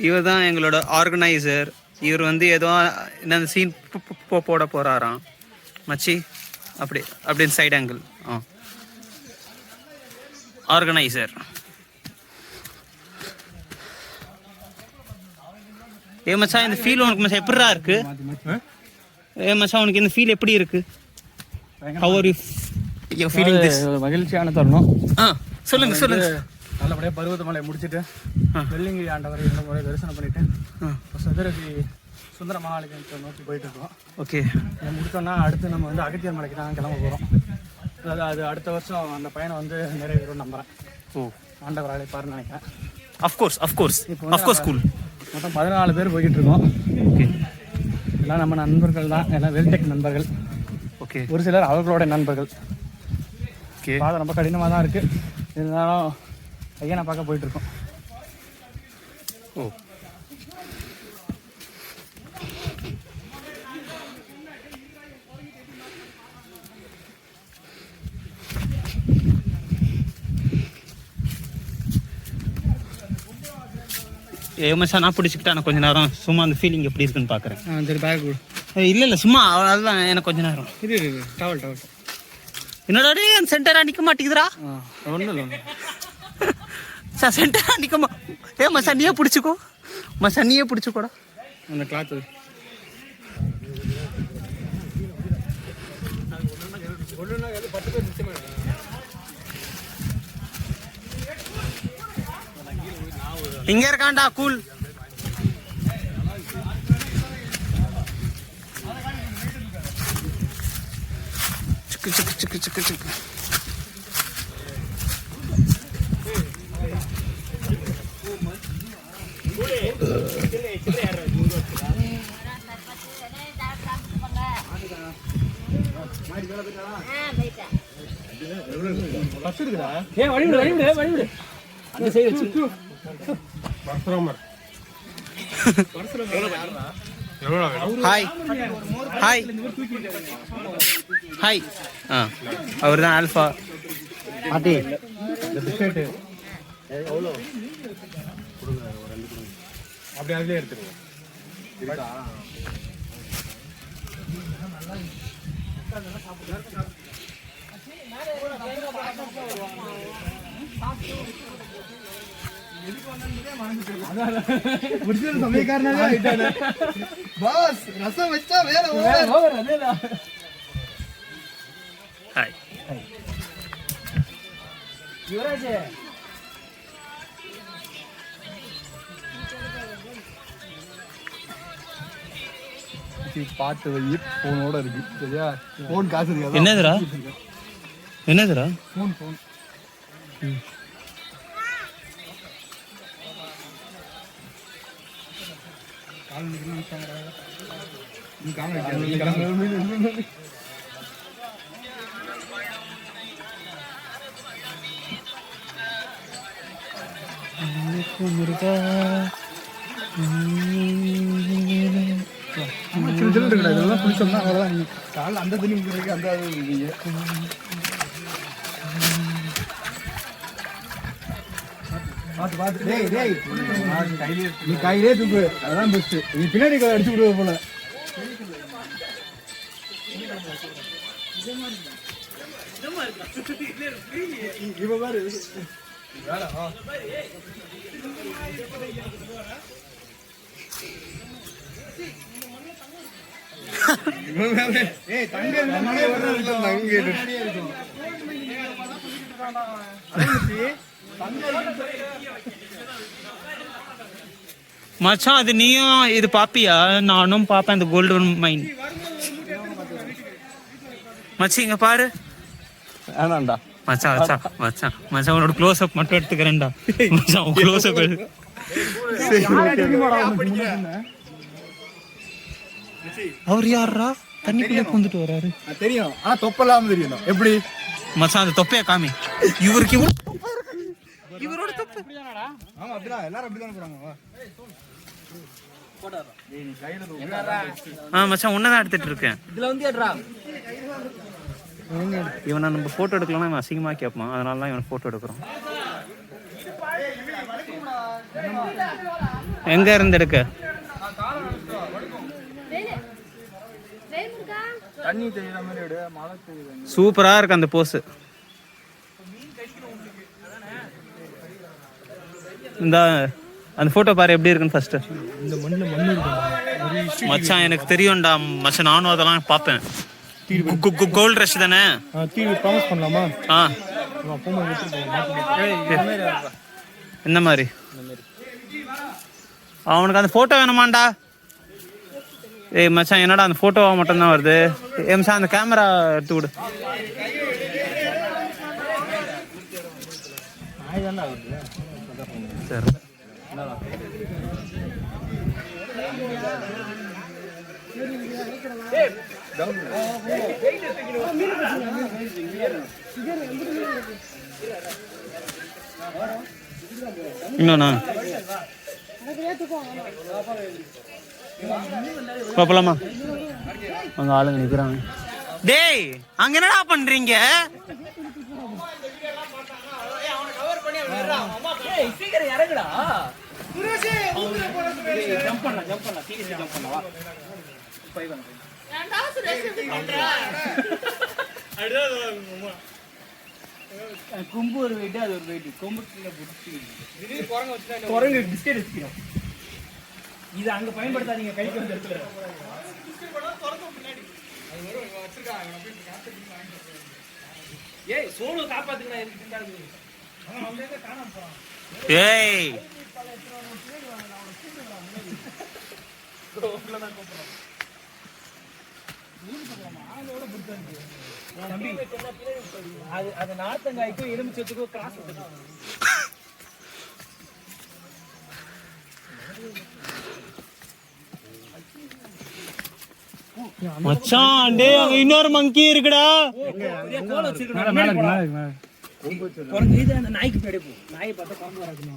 இவர் தான் எங்களோட ஆர்கனைசர். இவர் வந்து ஏதோ என்ன சீன் போட போறாராம் மச்சி. அப்படி அப்படின்னு சைட் ஆங்கிள். ஆர்கனைசர். ஏ மச்சான் இந்த ஃபீல் உனக்கு மச்சான் எப்படிடா இருக்கு? ஏ மச்சான் உனக்கு இந்த ஃபீல் எப்படி இருக்கு? How are you feeling this? மகிழ்ச்சியான தருணம். சொல்லுங்க சொல்லுங்க. நல்லபடியா பருவதமலை முடிச்சுட்டு வெள்ளிங்கிரி ஆண்டவரை 2 முறை தரிசனம் பண்ணிட்டு சதுரகிரி சுந்தர மகாலிங்கத்தை நோக்கி போயிட்டு இருக்கோம். ஓகே. இதை முடிச்சோம்னா அடுத்து நம்ம வந்து அகத்தியர் மலைக்கு தான் கிளம்ப போகிறோம். அது அடுத்த வருஷம் அந்த பயணம் வந்து நிறைவேறும் நம்புறேன். ஆண்டவர் அழைப்பாருன்னு நினைக்கிறேன். Of course cool. மொத்தம் 14 பேர் போய்கிட்டு இருக்கோம். ஓகே. எல்லாம் நம்ம நண்பர்கள் தான். எல்லாம் வெல்டெக் நண்பர்கள். ஓகே. ஒரு சிலர் அவர்களோட நண்பர்கள். ஓகே. பாதை ரொம்ப கடினமாக தான் இருக்குது. இருந்தாலும் ஐயனை பார்க்க போயிட்டுருக்கோம். ஓ மச்சான் நான் பிடிச்சிக்கிட்டேன் கொஞ்ச நேரம் சும்மா அந்த ஃபீலிங் எப்படி இருக்குன்னு பார்க்குறேன். சரி பேக் கொடு. இல்லை சும்மா அதுதான் எனக்கு கொஞ்ச நேரம். இது டவல் என்னோட அந்த சென்டரா நிற்க மாட்டேங்குதுரா. ஒன்றும் இல்லை சார் சென்டரா நிற்கமா. மச்சான் நீயே பிடிச்சிக்கோ. மச்சான் நீயே பிடிச்சிக்கோடா அந்த கிளாத்து. இங்க இருக்கான்டா கூல். சிக்கு சிக்கு சிக்கு சிக்கு சிக்கு. வழிவிடு அந்த சைடு வச்சு பரசுராமர் எவ்வளோ வேணும்? Hi hi hi. அவர் தான் ஆல்ஃபா. ஆட்டி இந்த பிஸ்கெட்டு அப்படி அதுலேயே எடுத்துருங்க. சமயக்காரனாவே ஆயிட்டானே பாஸ். ரசம் வச்சா வேற ஹாய். யுவராஜ் பாட்டு வை போனோட இருக்கு சரியா. போன் காசு இருக்காது. என்னதுடா என்னதுடா? போன் போன் இதெல்லாம் குளிச்சோம்னா அவ்வளோதான். நீ காலைல அந்த தண்ணி முழுக்க அந்த பார்த்து டேய் டேய் நீ கையிலே தூக்கு. அதான் பெஸ்ட். நீ பின்னாடி அடிச்சு விடுவ போல. இவ பாரு மச்சான் அது நீயும் இது பாப்பியா? நானும் பாப்பேன் இந்த கோல்டன் மைன். மச்சி இங்க பாரு. வேணாண்டா மச்சான் மச்சான் மச்சான் மச்சான் உன்னோட க்ளோஸ் அப் மட்டும் எடுத்துக்கிறேன்டா. மச்சான் க்ளோஸ் அப் அவர் யாரா தண்ணிக்குள்ளே பூந்துட்டு வராரு? தெரியும். ஆனா தொப்பெல்லாம் தெரியும். எப்படி மச்சான் அந்த தொப்பைய காமி. இவருக்கு இவரோட தொப்பை. ஆமா அப்படிதான் எல்லாரும் அப்படிதான் போறாங்க. மச்சான் உன்னதான் எடுத்துட்டு இருக்கேன். இதுல வந்து ஏட்றா இவனை நம்ம போட்டோ எடுக்கலாம்னா இவன் அசிங்கமா கேட்பான். அதனால தான் இவன் போட்டோ எடுக்கிறோம். எங்க இருந்து எடுக்க? தண்ணி தெரியுற மாதிரி எடு. மழை தெரியுது. சூப்பரா இருக்கு அந்த போஸ். இந்த அந்த போட்டோ பாரு எப்படி இருக்குன்னு ஃபர்ஸ்ட். இந்த மண்ணு இருக்கு மச்சான் எனக்கு தெரியும்டா மச்சான். நானும் அதெல்லாம் பார்ப்பேன். கோல்ட் ரஷ் தானே? டிவி ப்ராமிஸ் பண்ணலாமா? இந்த மாதிரி அவனுக்கு அந்த போட்டோ வேணுமாண்டா? ஏய் மச்சான் என்னடா அந்த போட்டோவா மட்டும்தான் வருது? மச்சான் அந்த கேமரா எடுத்து விடு. சரி இன்னொன்னா பாப்பலாமா? அங்க ஆளுங்க நிக்கிறாங்க. டேய் அங்க என்னடா பண்றீங்க? சீக்கிரம் இறங்குடா. ஜம்ப் பண்ணலாம் சீரியஸா ஜம்ப் பண்ணவா? கொம்பு ஒரு வெயிட், அது ஒரு வெயிட். கொம்பு கீழே பிடிச்சி குரங்கு பிஸ்கெட் வச்சுக்கிறோம். இது அங்க பயன்படுத்தாதீங்க. கைக்கு வந்து எடுத்துக்கிறேன். ஏய் சோனு காப்பாத்துங்க. ஏய் அது நார்த்தங்காய்க்கும் எலுமிச்சத்துக்கும் கிராஸ். மச்சான் டேய் அங்க இன்னொரு மங்கி இருக்குடா. கோல வச்சிருக்கேன். நாய்க்கு பின்னாடி போ. நாயை பார்த்தா பாம்பு வராதுன்னு.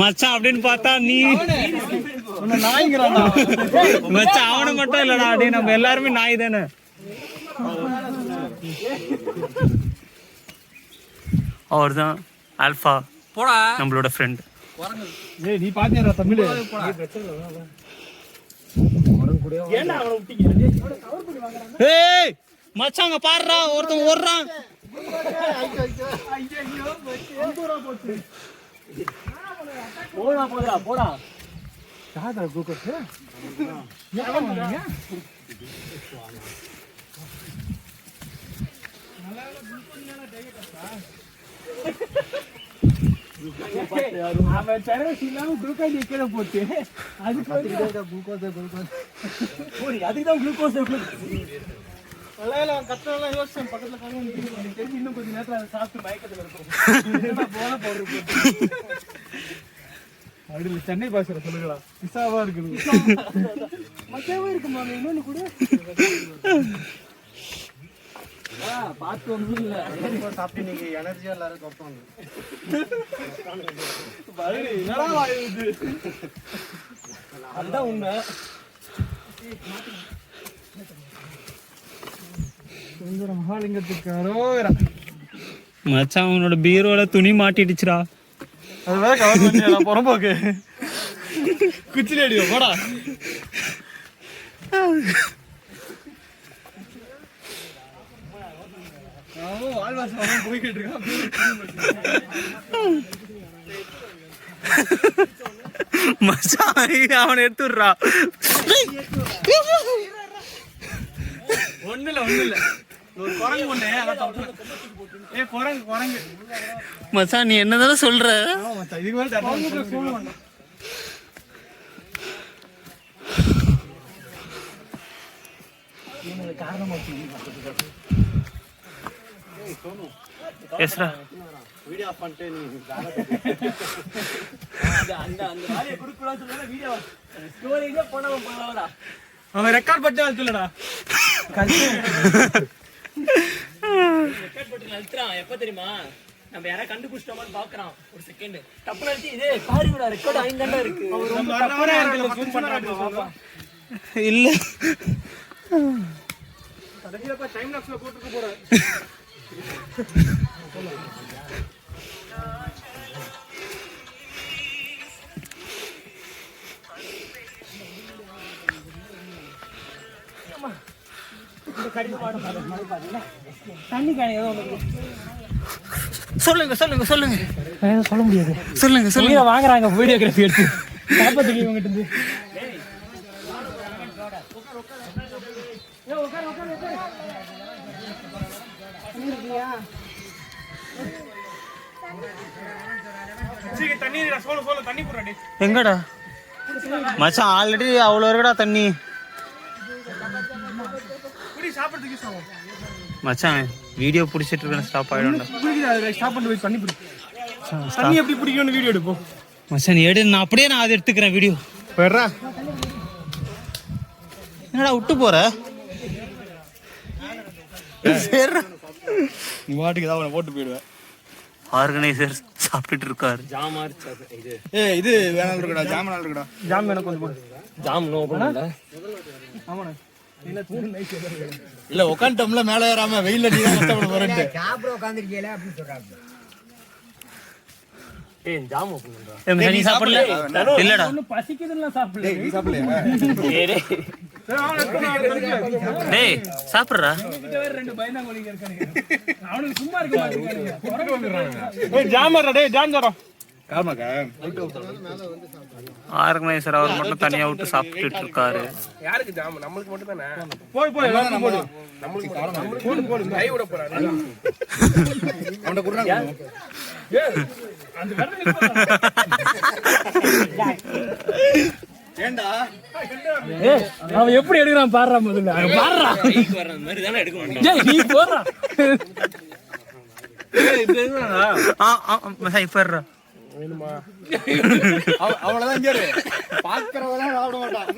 மச்சான் அப்படின்னு பார்த்தா நீ நாய்ங்கிறானா? மச்சான் அவனை மட்டும் இல்லடா, டேய் நம்ம எல்லாருமே நாய் தானே. அவர்தான் ஆல்பா போடா நம்மளோட ஃப்ரெண்ட். ஏய் நீ பாத்தியாடா தமிழ்? ஏன்டா அவனை விட்டீங்க? ஏய் மச்சான் அங்க பாருடா, ஒருத்தன் ஓடுறான். போடா போடா. யாரா குளுக்கோஸ்? அவன் தரஸ் இல்லாம குளுக்கோஸ் கீழே போட்டு அதுக்கு அதுக்குதான் குளுக்கோஸ். கத்தெல்லாம் யோசிச்சேன் பக்கத்துல தெரிஞ்சு இன்னும் கொஞ்சம் நேரத்துல அதை சாப்பிட்டு மயக்கத்துல இருக்கும். போன போடுறது அப்படி இல்லை, சென்னை பாஷையில சொல்லுங்களா? விசாவா இருக்குது. மச்சாவா இருக்குமா இன்னொன்னு கூட பார்த்து ஒன்றும் இல்லை. சாப்பிட்டு நீங்க எனர்ஜியா எல்லாரும் கொப்பாங்க. அதுதான் உண்மை. மகாலிங்கத்துக்காரோ மச்சான் அவனோட பீரோல துணி மாட்டிடுச்சுடா. அது வேற கவர் பண்ணியா புறம்போக்கு குச்சில அடியோ போடா. வாழ்வாசம் போய்கிட்டு இருக்கான். மச்சான் அவனை எடுத்துடுறா. ஒண்ணு இல்ல ஒரு குரங்கு ஒண்ணு. ஏ குரங்கு மச்சான் நீ என்னதானே சொல்ற? இதுக்கு மேல எஸ்ரா வீடியோ ஆஃப் பண்ணிட்டு நீ அந்த வேலையை கொடுக்கூடாது சொன்னா வீடியோ ஸ்டோரேஜே போனவன் போனவடா. அவன் ரெக்கார்ட் பட்டு அழுத்துலடா. ரெக்கார்ட் பட்டு அழுத்துறான். எப்ப தெரியுமா? நம்ம யாராவது கண்டுபிடிச்சிட்டோமான்னு பாக்குறான். ஒரு செகண்ட் டப்பு அழுத்தி இதே பாருங்கடா ரெக்கார்ட் ஐந்தாண்டா இருக்கு. இல்ல டைம் லாப்ஸ்ல போட்டுக்க போற. தண்ணி காணி ஏதோ சொல்லுங்க சொல்லுங்க சொல்லுங்க சொல்ல முடியாது. சொல்லுங்க சொல்லுங்க. வாங்குறாங்க வீடியோகிராஃபி எடுத்து காப்பாத்துக்கு இவங்கிட்ட இருந்து. தண்ணி போடுறாடி. எங்கடா மச்சான்? ஆல்ரெடி அவ்வளோ இருக்குடா தண்ணி. சாப்பிடுறதுக்கு மச்சான் வீடியோ பிடிச்சிட்டு இருக்கேன், ஸ்டாப் ஆயிடும்டா. ஸ்டாப் பண்ணி போய் தண்ணி பிடி. தண்ணி எப்படி பிடிக்கணும்னு வீடியோ எடுப்போம். மச்சான் எடு, நான் அப்படியே அதை எடுத்துக்கிறேன் வீடியோ. போயிடுறா. என்னடா விட்டு போற? நீ வாட்டுக்கு தான் போட்டு போயிடுவேன். ஆர்கனைசர் சாப்பிட்டுட்டு இருக்காரு. இது வேணாலும் இருக்குடா, ஜாம் வேணாலும் இருக்குடா. ஜாம் வேணும் கொஞ்சம் போடு. ஜாம் நோ பண்ணல. ஆமாண்ணா இல்ல உட்காந்துட்டோம்ல மேல ஏறாம வெயில்ல நீ தான் கஷ்டப்பட போறேன்ட்டு. சாப்பிட உட்காந்துருக்கீங்களே அப்படின்னு சொல்றாங்க. ஏய் ஜாம் ஓபன் பண்றா. நீ சாப்பிடல? இல்லடா ஒண்ணு பசிக்குதுன்னா சாப்பிடல. நீ சாப்பிடலையா? டேய் சாப்பிடுறா. ரெண்டு பயந்தாங்கோலிங்க இருக்கானுங்க. அவனுக்கு சும்மா இருக்க மாட்டேங்கிறானுங்க. குரங்கு வந்துறாங்க. ஏய் ஜாம் வரடா, டேய் ஜாம் தரோம். காமாக்கா ஆர்கனைசர் அவர் மட்டும் தனியா விட்டு சாப்பிட்டுட்டு இருக்காரு. யாருக்கு ஜாம்? நம்மளுக்கு மட்டும் தானே. போய் போய் எல்லாரும் போடு. நம்மளுக்கு போடு போடு. கை விட போறாரு. அவன குடுறாங்க. அந்த வரது ஏண்டா அவன் எப்படி எடுக்கிறான் பாடுறா முதல்ல பாடுறா நீ போடுறா இப்ப அவ்வளவுதான் இங்க பாக்குறவதான் சாப்பிட மாட்டான்.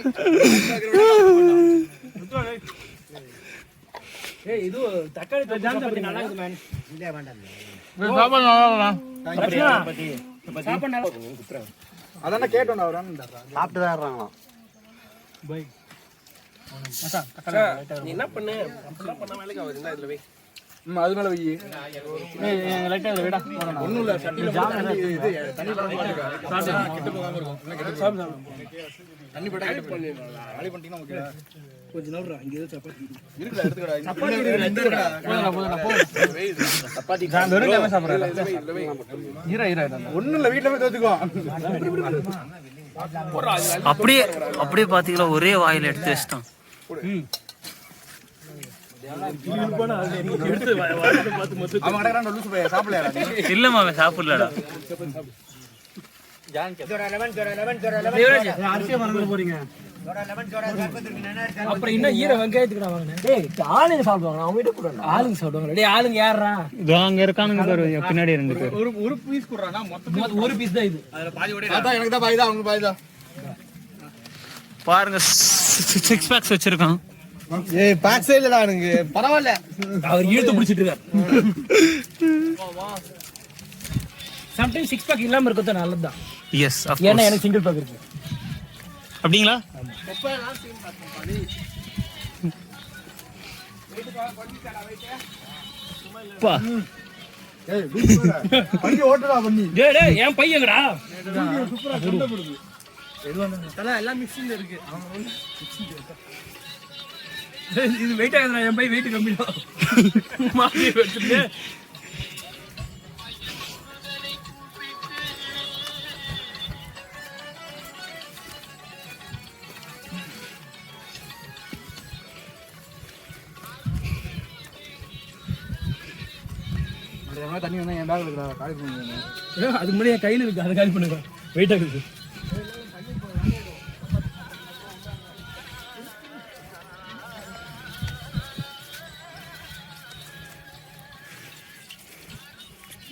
இது தக்காளி தொக்கு நல்லா இருக்கு மேன். இல்ல வேண்டாம். சாப்பாடு நல்லா அதான் கேட்டோம் அவரான் சாப்பிட்டு தான் இருறாங்களாம். நீ என்ன பண்ணு அப்படிலாம் பண்ண வேலைக்கு ஆகுது. இந்த இதுல வை அது மேல வை. லைட்டா இதை விடா ஒண்ணும் இல்ல சட்டில இது தண்ணி படாம கெட்டு போகாம இருக்கும். தண்ணி படா கெட்டு போயிடும். காலி பண்ணிட்டீங்கன்னா ஓகே. கொஞ்ச நேரம் இங்க ஏதோ சப்பாத்தி இருக்குடா எடுத்துக்கடா. சப்பாத்தி இருக்குடா. சப்பாத்தி நான் வெறும் டைம் சாப்பிடுறேன். ஒண்ணும் இல்ல வீட்ல போய் தோத்துக்கோ. அப்படியே அப்படியே பாத்தீங்களா ஒரே வாயில எடுத்து வச்சிட்டான். அவன் கடறான் லூசு பைய சாப்பிடலையா நீ? இல்ல மாமே சாப்பிடலடா. அப்புறம் இன்னும் ஈர வெங்காயத்துக்கு வாங்கினேன். டேய் ஆளுங்க சாப்பிடுவாங்க. அவங்க வீட்டு கூட ஆளுங்க சாப்பிடுவாங்க. டேய் ஆளுங்க யாரா? இதோ அங்க இருக்கானுங்க பாரு பின்னாடி 2 பேர். ஒரு பீஸ் குடுறானா மொத்தம் ஒரு பீஸ் தான் இது. அதுல பாதி ஓடே. அதான் எனக்கு தான் பாதி தான் அவங்களுக்கு பாதி தான். பாருங்க 6 பேக்ஸ் வச்சிருக்கான். ஏய் பாக்ஸே இல்லடா எனக்கு. பரவாயில்லை. அவர் இழுத்து பிடிச்சிட்டு இருக்காரு. சம்டைம்ஸ் 6 பேக் இல்லாம இருக்கிறது நல்லதுதான். எஸ் ஆஃப் ஏன்னா கோர்ஸ். எனக்கு சிங்கிள் பேக் இருக்கு. அப்படிங்களா? பா ஏய் பண்ணி ஓட்டுடா பண்ணி. டேய் டேய் என் பையங்கடா. சூப்பரா சண்டை போடுது. எல்லாம் மிக்ஸிங்ல இருக்கு. இது வெயிட் ஆகுதுடா. என் பையன் வெயிட் கம்மி தான். மாத்தி வச்சிட்டு தண்ணி வந்தா என் பேக்ல இருக்கா காலி பண்ணுங்க. அதுக்கு முன்னாடி என் கையில இருக்கு. அதை காலி பண்ணுங்க. வெயிட் ஆகுது.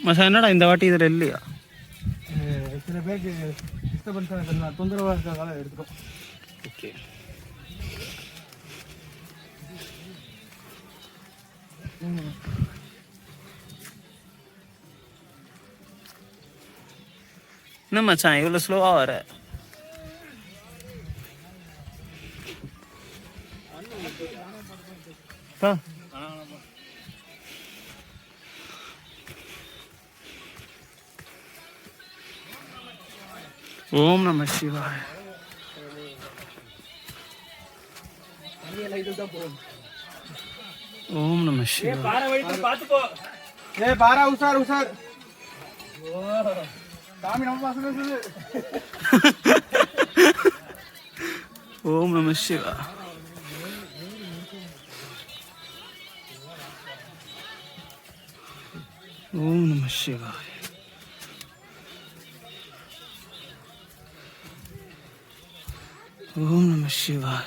மச்சா என்னடா இந்த வாட்டி இதுல இல்லையா? சில பேருக்கு டிஸ்டர்பன்ஸா தொந்தரவா இருக்கிறதால எடுத்துட்டோம். ஓகே. என்ன மச்சான் இவ்வளவு ஸ்லோவா வர? பா ஓம் நம சிவாய. ஓம் நம சிவாய. பாறை வழிக்கு பாத்துக்கோ. ஏய் பாரா உசார் உசார். சாமி நம்ம பாசன சொல்லு. ஓம் நம சிவாய. ஓம் நம சிவாய. ஓம் நம சிவாய.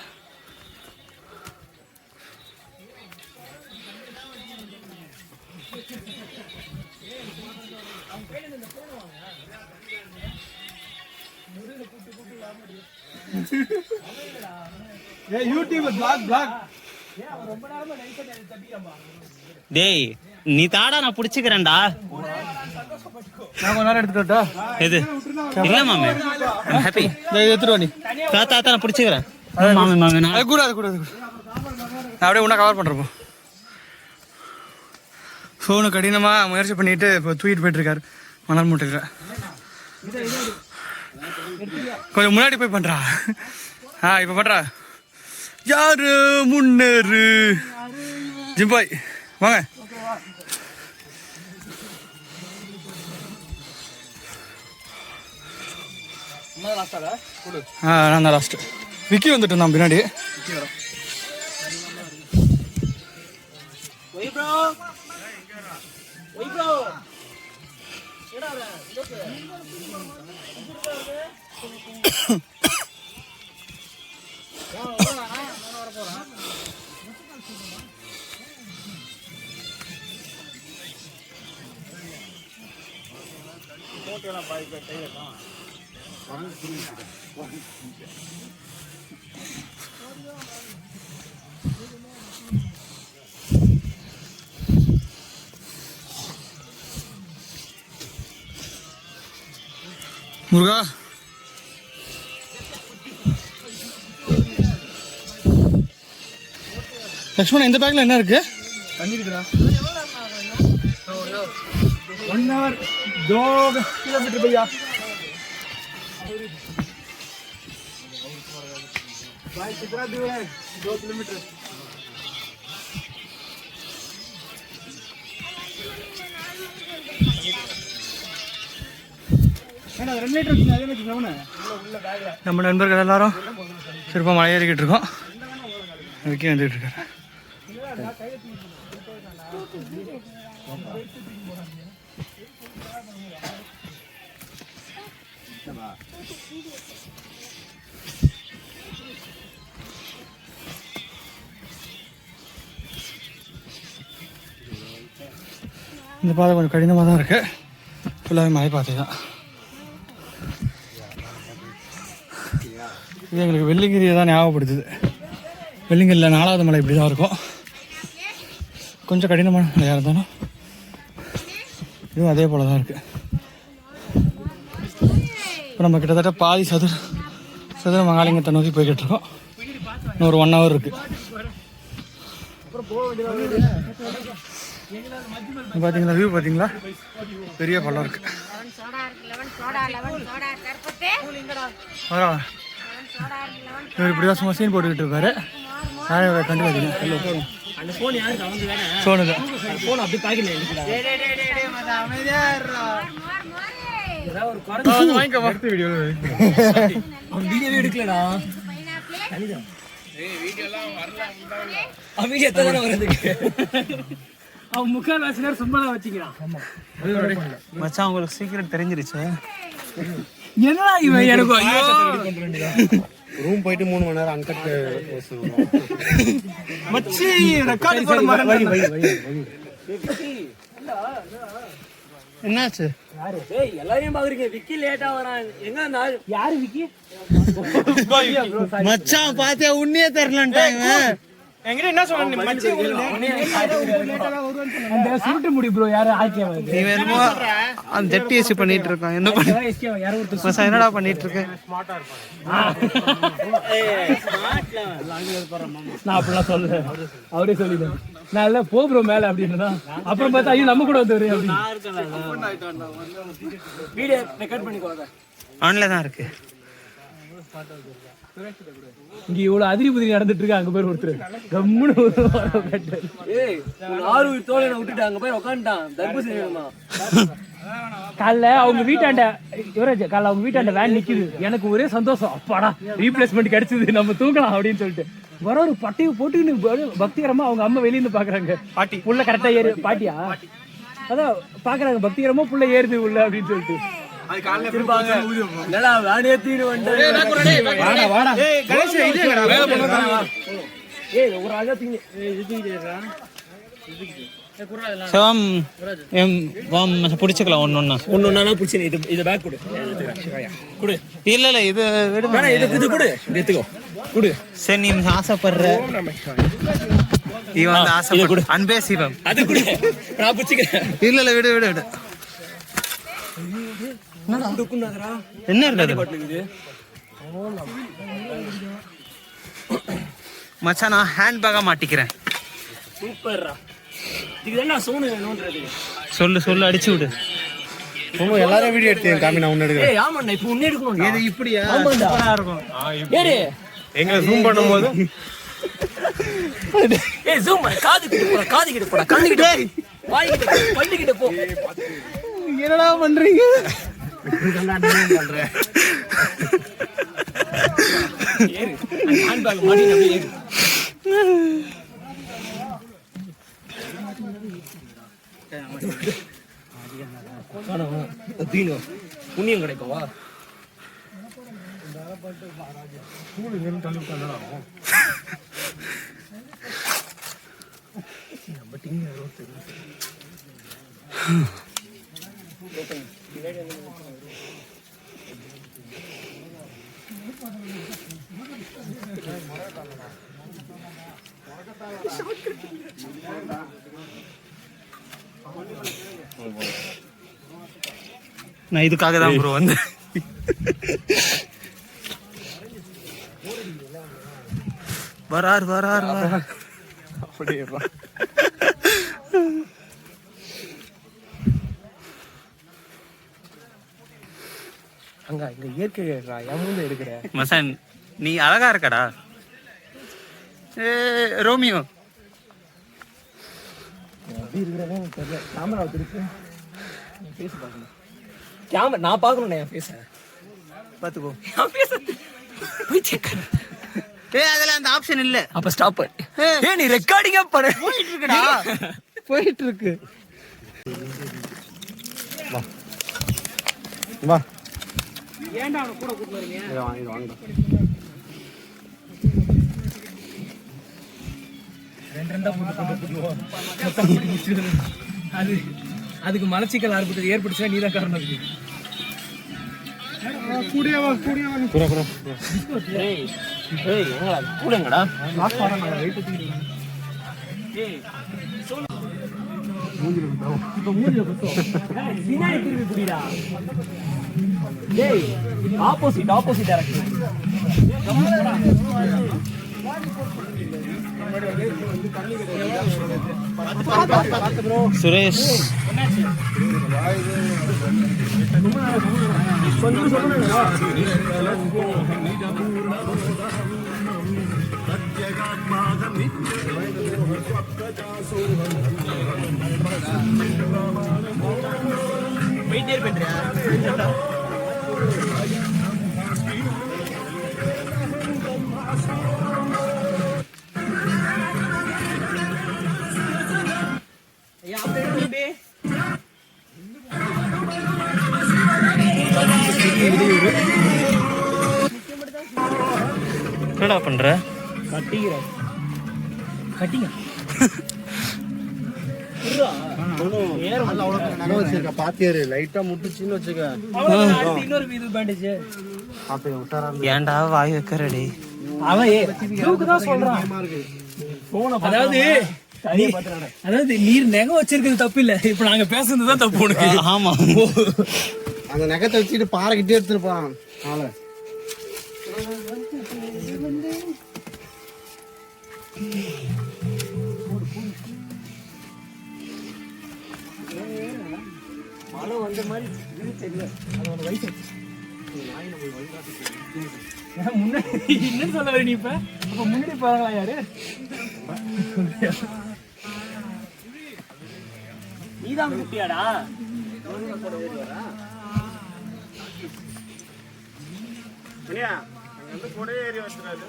ஏய் யூடியூப் பிளாக் டேய் நீ தாடா நான் புடிச்சுக்கிறேன்டா. நான் கொஞ்ச நேரம் எடுத்துட்டா. எது இல்ல மாமே ஹாப்பி எடுத்துட்டு நீ. தாத்தா நான் புடிச்சுக்கிறேன். மாமே மாமே நான் அது கூட நான் அப்படியே உன்ன கவர் பண்றப்போ. ஃபோனு கடினமா முயற்சி பண்ணிட்டு இப்போ தூக்கிட்டு போயிட்டு இருக்காரு மணல் மூட்டையில. கொஞ்சம் முன்னாடி போய் பண்றா. இப்ப பண்றா. யாரு முன்னேறு ஜிம்பாய் வாங்க. நான் தான் லாஸ்ட். விக்கி வந்துட்டு நான் பின்னாடி. முருகா லக்ஷ்மணா இந்த பேக்ல என்ன இருக்கு? தண்ணி இருக்குடா. 1 hour 2 किलोमीटर भैया. भाई कितना दूर है? 2 किलोमीटर. நம்ம நண்பர்கள் எல்லாரும் சிறப்பாக மலை ஏறிக்கிட்டு இருக்கோம். அதுக்கே வந்துட்டு இருக்காரு. இந்த பாதை கொஞ்சம் கடினமாக தான் இருக்கு. ஃபுல்லாகவே மலை பாதை தான். இது எங்களுக்கு வெள்ளிங்கிரியை தான் ஞாபகப்படுத்துது. வெள்ளிங்கிரியில் 4வது மலை இப்படி தான் இருக்கும். கொஞ்சம் கடினமான மலையாக இருந்தாலும் இதுவும் அதே போல தான் இருக்குது. இப்போ நம்ம கிட்டத்தட்ட பாதி சதுர மகாலிங்கத்தை நோக்கி போய்கிட்டு இருக்கோம். இன்னும் ஒரு 1 hour இருக்குது. பார்த்தீங்களா வியூ பார்த்தீங்களா? பெரிய பள்ளம் இருக்குது. இவர் இப்படி தான் சும்மா சீன் போட்டுக்கிட்டு இருப்பாரு. யாரும் கண்டு பார்த்தீங்க சோனுங்க எடுக்கலடா அவன் முக்கால் வாசினார் சும்மா தான் வச்சுக்கிறான். மச்சான் உங்களுக்கு சீக்கிரம் தெரிஞ்சிருச்சு. என்னடா இவன் எனக்கு ரூம் போயிட்டு 3 மணி நேரம் அன்கட் மச்சி ரெக்கார்ட் போட மாட்டேன். என்னாச்சு? ஏய் எல்லாரையும் பாக்குறீங்க. விக்கி லேட்டா வரான். எங்க நான் யாரு விக்கி? மச்சான் பாத்தியா உன்னையே தெரியலன்ட்டாங்க. என்கிட்ட என்ன சொன்ன மச்சி அந்த சுருட்டு முடி ப்ரோ யாரு ஆக்கியவா? நீ வேணுமோ அந்த ஜெட்டிஎஸ் பண்ணிட்டு இருக்கான். என்ன பண்ண யாரோ ஒருத்தர் மச்சான் என்னடா பண்ணிட்டு இருக்க? நான் அப்படிலாம் சொல்லுறேன். அவரே சொல்லிடுறேன். நான் இல்ல போ ப்ரோ மேல அப்படின்னா அப்புறம் பார்த்தா ஐயோ நம்ம கூட வந்துரு அப்படி. வீடியோ ரெக்கார்ட் பண்ணிக்கோங்க. ஆன்ல தான் இருக்கு. இங்க இவ்வளவு அதிரி புதிரி நடந்துட்டு இருக்கு. அங்க போய் ஒருத்தர் கம்முன்னு விட்டுட்டு அங்க போய் உட்காந்துட்டான். தர்பூசணி காலைல அவங்க வீட்டாண்ட யுவராஜ் காலைல அவங்க வீட்டாண்ட வேன் நிக்குது. எனக்கு ஒரே சந்தோஷம். அப்பாடா ரீப்ளேஸ்மெண்ட் கிடைச்சது, நம்ம தூக்கலாம் அப்படின்னு சொல்லிட்டு வர ஒரு பட்டையை போட்டுக்கின்னு பக்திகரமா அவங்க அம்மா வெளியிருந்து பாக்குறாங்க. பாட்டி புள்ள கரெக்டா ஏறு. பாட்டியா அதான் பாக்குறாங்க பக்திகரமா புள்ள ஏறுது உள்ள அப்படின்னு சொல்லிட்டு சிவம் பிடிச்சிக்கலாம். ஒன்னொன்னா பிடிச்சி இது பேக் கொடு. இல்ல இல்ல இது இது கொடு, எடுத்துக்கோ கொடு. சரி நீ ஆசைப்படுற இவன் வந்து ஆசைப்படு அன்பே சிவம் அது கொடு. நான் பிடிச்சிக்கிறேன். இல்ல இல்ல விடு விடு விடு. என்ன இருக்குது மச்சான்? நான் ஹேண்ட் பேக்கா மாட்டிக்கிறேன். சூப்பர்ரா. இதுக்கு சோனு வேணும்ன்றது சொல்லு சொல்லு அடிச்சு விடு. எல்லாரும் வீடியோ எடுத்து காமி நான் ஒன்னு எடுக்கிறேன். ஏய் ஆமாண்ணா இப்போ உன்ன எடுக்கணும். இது இப்படியா சூப்பரா இருக்கும். ஏறு எங்க ஜூம் பண்ணும்போது ஏய் ஜூம் காது கிட்ட போடா கண்ணு கிட்ட வாய் கிட்ட பல்லு கிட்ட போ. என்னடா பண்றீங்க? ஏறு ஹேண்ட் பேக் மாட்டி அப்படியே ஏறு. புண்ணியம் கிடைக்கும். வா நான் இதுக்காக தான் ப்ரோ வந்து வரார் வரார் வரார். அப்படியே அங்க இங்க இயற்கை எவ்வளவு எடுக்கிற மசான் நீ அழகா இருக்கடா. ஏ ரோமியோ எப்படி இருக்கிறதே எனக்கு தெரியல. கேமரா வச்சிருக்கு, பேச பார்க்கணும். கேமரா நான் பார்க்கணும் என் ஃபேஸ. பார்த்துக்கோ. என் ஃபேஸ போய் செக். ஏய் அதெல்லாம் அந்த ஆப்ஷன் இல்ல. அப்ப ஸ்டாப் பண்ணு. ஏய் நீ ரெக்கார்டிங்கா பண்ணு. போயிட்டு இருக்குடா. போயிட்டு இருக்கு. வா வா. ஏன்டா அவன கூட கூட்டி வரீங்க? இத வாங்க வாங்க. ரெண்டா போட்டு அது அதுக்கு மலச்சிக்கல் ஏற்பட்டுச்சுன்னா நீதான் காரணம் அதுக்கு. கூடியா வா கூடியா வா. புரா புரா. ஏய் ஏய் எங்கடா கூடங்கடா? லாக் பண்ணா நான் வெயிட் தூக்கிடுறேன். ஏய் மூஞ்சில குத்தோ. இப்ப மூஞ்சில குத்தோ. பின்னாடி திரும்பி குடிடா. ஏய் ஆப்போசிட் டைரக்ஷன். சுரேஷ் வெயிட்டே பண்றியா? என்னடா பண்ற? கட்டிங்க பாத்தியாரு லைட்டா முட்டுச்சுன்னு வச்சுக்க. இன்னொரு இது பேண்டேஜ். ஏன்டா வாய் வைக்கிறடி? அவன் தான் சொல்றான். அதாவது நீர் நெகம் வச்சிருக்கிறது தப்பு இல்ல, இப்ப நாங்க பேசுறதுதான் தப்பு உனக்கு. ஆமா அந்த நகத்தை வச்சுட்டு பாறைக்கிட்டே எடுத்துருப்பான். மழை வந்த மாதிரி தெரியல. அது ஒரு வயசு முன்னாடி என்ன சொல்ல வர நீ? இப்ப அப்ப முன்னாடி போறாங்களா யாரு? நீதான் குட்டியாடா? கூட ஏறி வந்துடாது.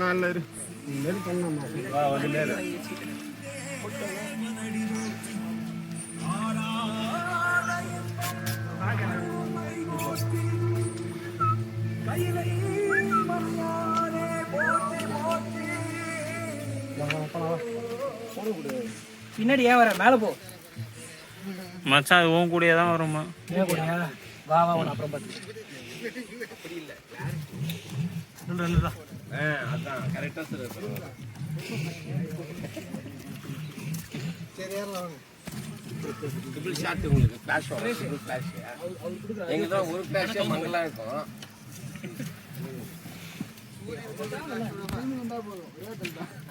நாலு பின்னாடி ஏன் வர? மேல போ மச்சான். அது உன் கூடயே தான் வருமா? வா வா உன அப்புறம் பாத்து. அதான் கரெக்டா சொல்லுங்க. ட்ரிபிள் ஷாட் உங்களுக்கு ஃபிளாஷ் வரும். ட்ரிபிள் ஃபிளாஷ் எங்க தான் ஒரு ஃபிளாஷே மங்கலா இருக்கும்.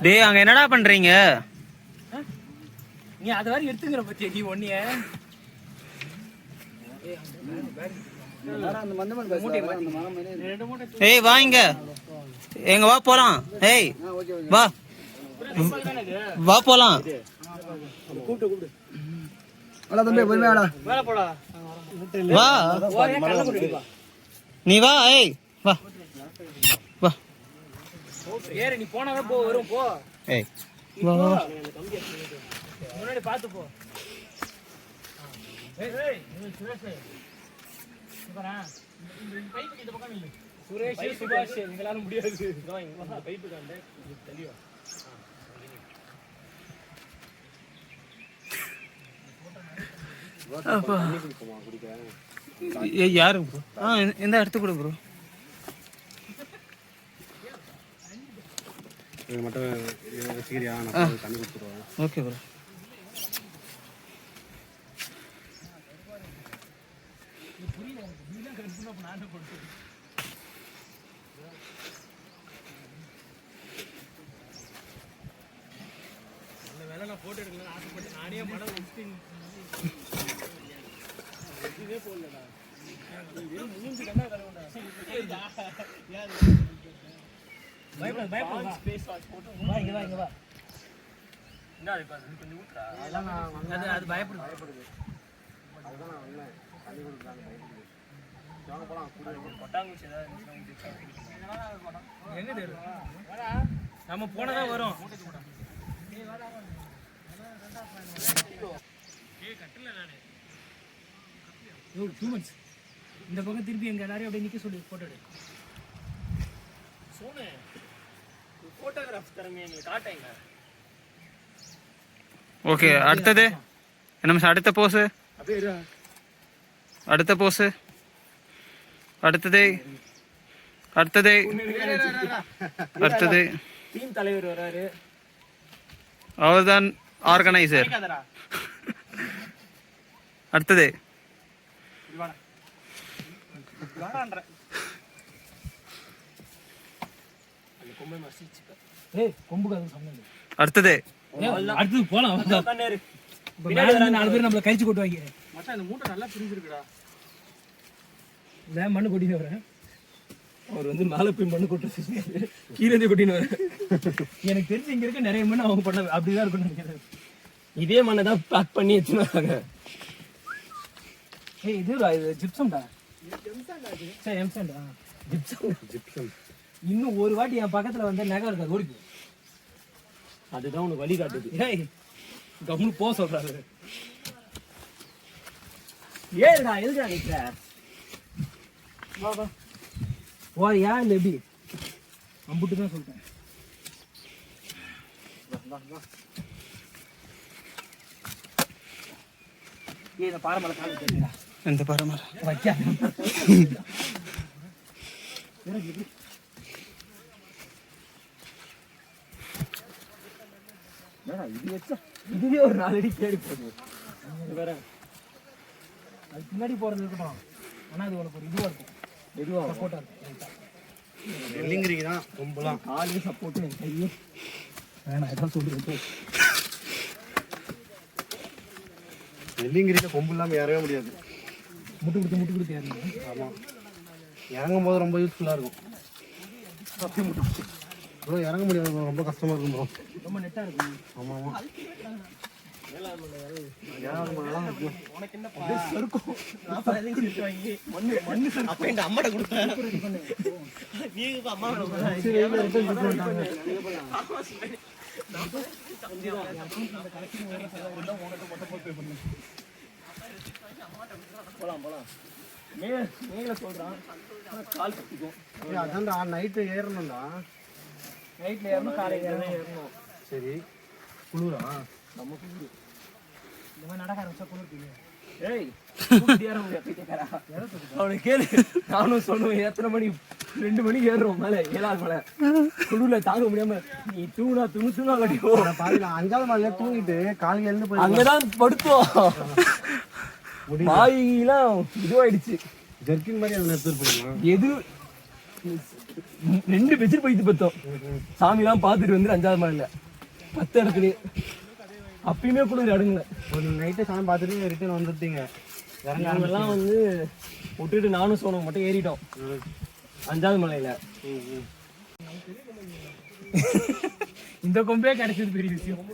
டேய் அங்க என்னடா பண்றீங்க? நீ அத வரை எடுத்துங்கற பத்தியா நீ ஒண்ணிய? ஏய் வா இங்க. எங்க வா போலாம். ஏய் வா வா போலாம். கூப்பிடு அட தம்பி போய் மேல மேல போடா. வா கல்ல குடிப்பா. நீ வா. ஏய் வா வா. ஏறு நீ போனாதான் போ வரும் போ. ஏய் வா வா. முன்னாடி பாத்து போ. ஏய் சுரேஷ் இவரா இந்த பைப் இந்த பக்கம் நில்லு. சுரேஷ் சுபாஷ் நீங்களால முடியாது. வா பைப் காண்ட தெளிவா. யாரு ப்ரோ? இந்த எடுத்து கொடு ப்ரோ. இது மட்டும் வச்சுக்கிறியா? நான் தண்ணி கொடுத்துருவேன். Okay bro. நம்ம போனதான் வரும். இந்த பக்கம் திருப்பி எங்க எல்லாரையும் அப்படியே நிக்க சொல்லி போட்டோ எடு. சோனு போட்டோகிராஃப் தரமே எங்களுக்கு காட்டுங்க. ஓகே, அடுத்தது என்ன நிமிஷம். அடுத்த போஸ், அடுத்த போஸ், அடுத்தது அடுத்தது அடுத்தது. டீம் தலைவர் வராரு. அவர்தான் ஆர்கனைசர். அடுத்தது அடுத்தது அடுத்தது போலாம். நாலு பேர் நம்மள கழிச்சு கொட்டுவாங்க. மச்சான் இந்த மூட்டை நல்லா பிரிஞ்சிருக்குடா. மண்ணு கொட்டின்னு வரேன். அவர் வந்து மேலே போய் மண்ணு கொட்டு கீழே கொட்டின்னு வரேன். எனக்கு தெரிஞ்சு இங்க இருக்க நிறைய மண்ணு அவங்க பண்ண அப்படிதான் இருக்கும்னு நினைக்கிறேன். இதே மண்ணை தான் பேக் பண்ணி வச்சுருவாங்க. ஏய் இதுடா, இது ஜிப்சம்டா. சரி எம்சன்டா, ஜிப்சம். இன்னும் ஒரு வாட்டி என் பக்கத்துல வந்து நகை இருக்காது, ஓடிக்கு. அதுதான் உனக்கு வழி காட்டுது. ஏய் கம்முன்னு போக சொல்றாரு. ஏடா எதுடா நிக்கிற? ஓரியா இல்லை எப்படி? அம்புட்டு தான் சொல்லிட்டேன். இந்த பாரமலை காலு தெரியுதா? இந்த பாரமலை வைக்க இது வச்சா இதுவே ஒரு 4 அடி தேடி போகுது. வேற அது பின்னாடி போறது இருக்கட்டும். ஆனா அது உனக்கு ஒரு இதுவா இருக்கும், எதுவா சப்போர்ட்டா இருக்கும். வெள்ளிங்கிரிக்கு தான் ரொம்பலாம் காலையும் சப்போர்ட்டு என் கையே வேணாம். எதாவது சொல்லிட்டு வெள்ளிங்கிரிக்கு கொம்பு இல்லாமல் ஏறவே முடியாது. முட்டு கொடுத்து ஏறணும். ஆமாம், இறங்கும் போது ரொம்ப யூஸ்ஃபுல்லாக இருக்கும். ப்ரோ இறங்க முடியாது bro, ரொம்ப கஷ்டமாக இருக்கும் ப்ரோ. ரொம்ப நெட்டாக இருக்கும். ஆமாம் ஆமாம். அம்மாட்ட கொடுத்தேன். அதான்டா நைட்டு ஏறணும்டா. நைட்ல ஏறணும், காலையில ஏறணும். சரி, குளிரா? நம்ம குளிர் இந்த மாதிரி நடக்க ஆரம்பிச்சா குளிர். ஏய் அவனை கேளு, நானும் சொல்லுவேன். எத்தனை மணி? 2 மணிக்கு ஏறுறோம் மேலே, 7ஆவது மலை. குளிர்ல தாங்க முடியாம நீ தூணா கட்டிப்போ. பாதில 5ஆவது மலையில தூங்கிட்டு காலையில எழுந்து போய் அங்கதான் படுத்தோம். வாயெல்லாம் இதுவாயிடுச்சு. ஜெர்கின் மாதிரி அதை எடுத்துட்டு போயிடலாம். எது 2 பெட்ஷீட் போயிட்டு பார்த்தோம். சாமிலாம் பார்த்துட்டு வந்து 5ஆவது மலையில 10 இடத்துல அப்பயுமே குளிர் அடுங்கல. நைட்டு சாமி பார்த்துட்டு ரிட்டர்ன் வந்துட்டீங்க. நாங்கெல்லாம் வந்து விட்டுட்டு நானும் சோனம் மட்டும் ஏறிட்டோம் 5ஆவது மலையில. இந்த கொம்பே கிடைச்சது பெரிய விஷயம்.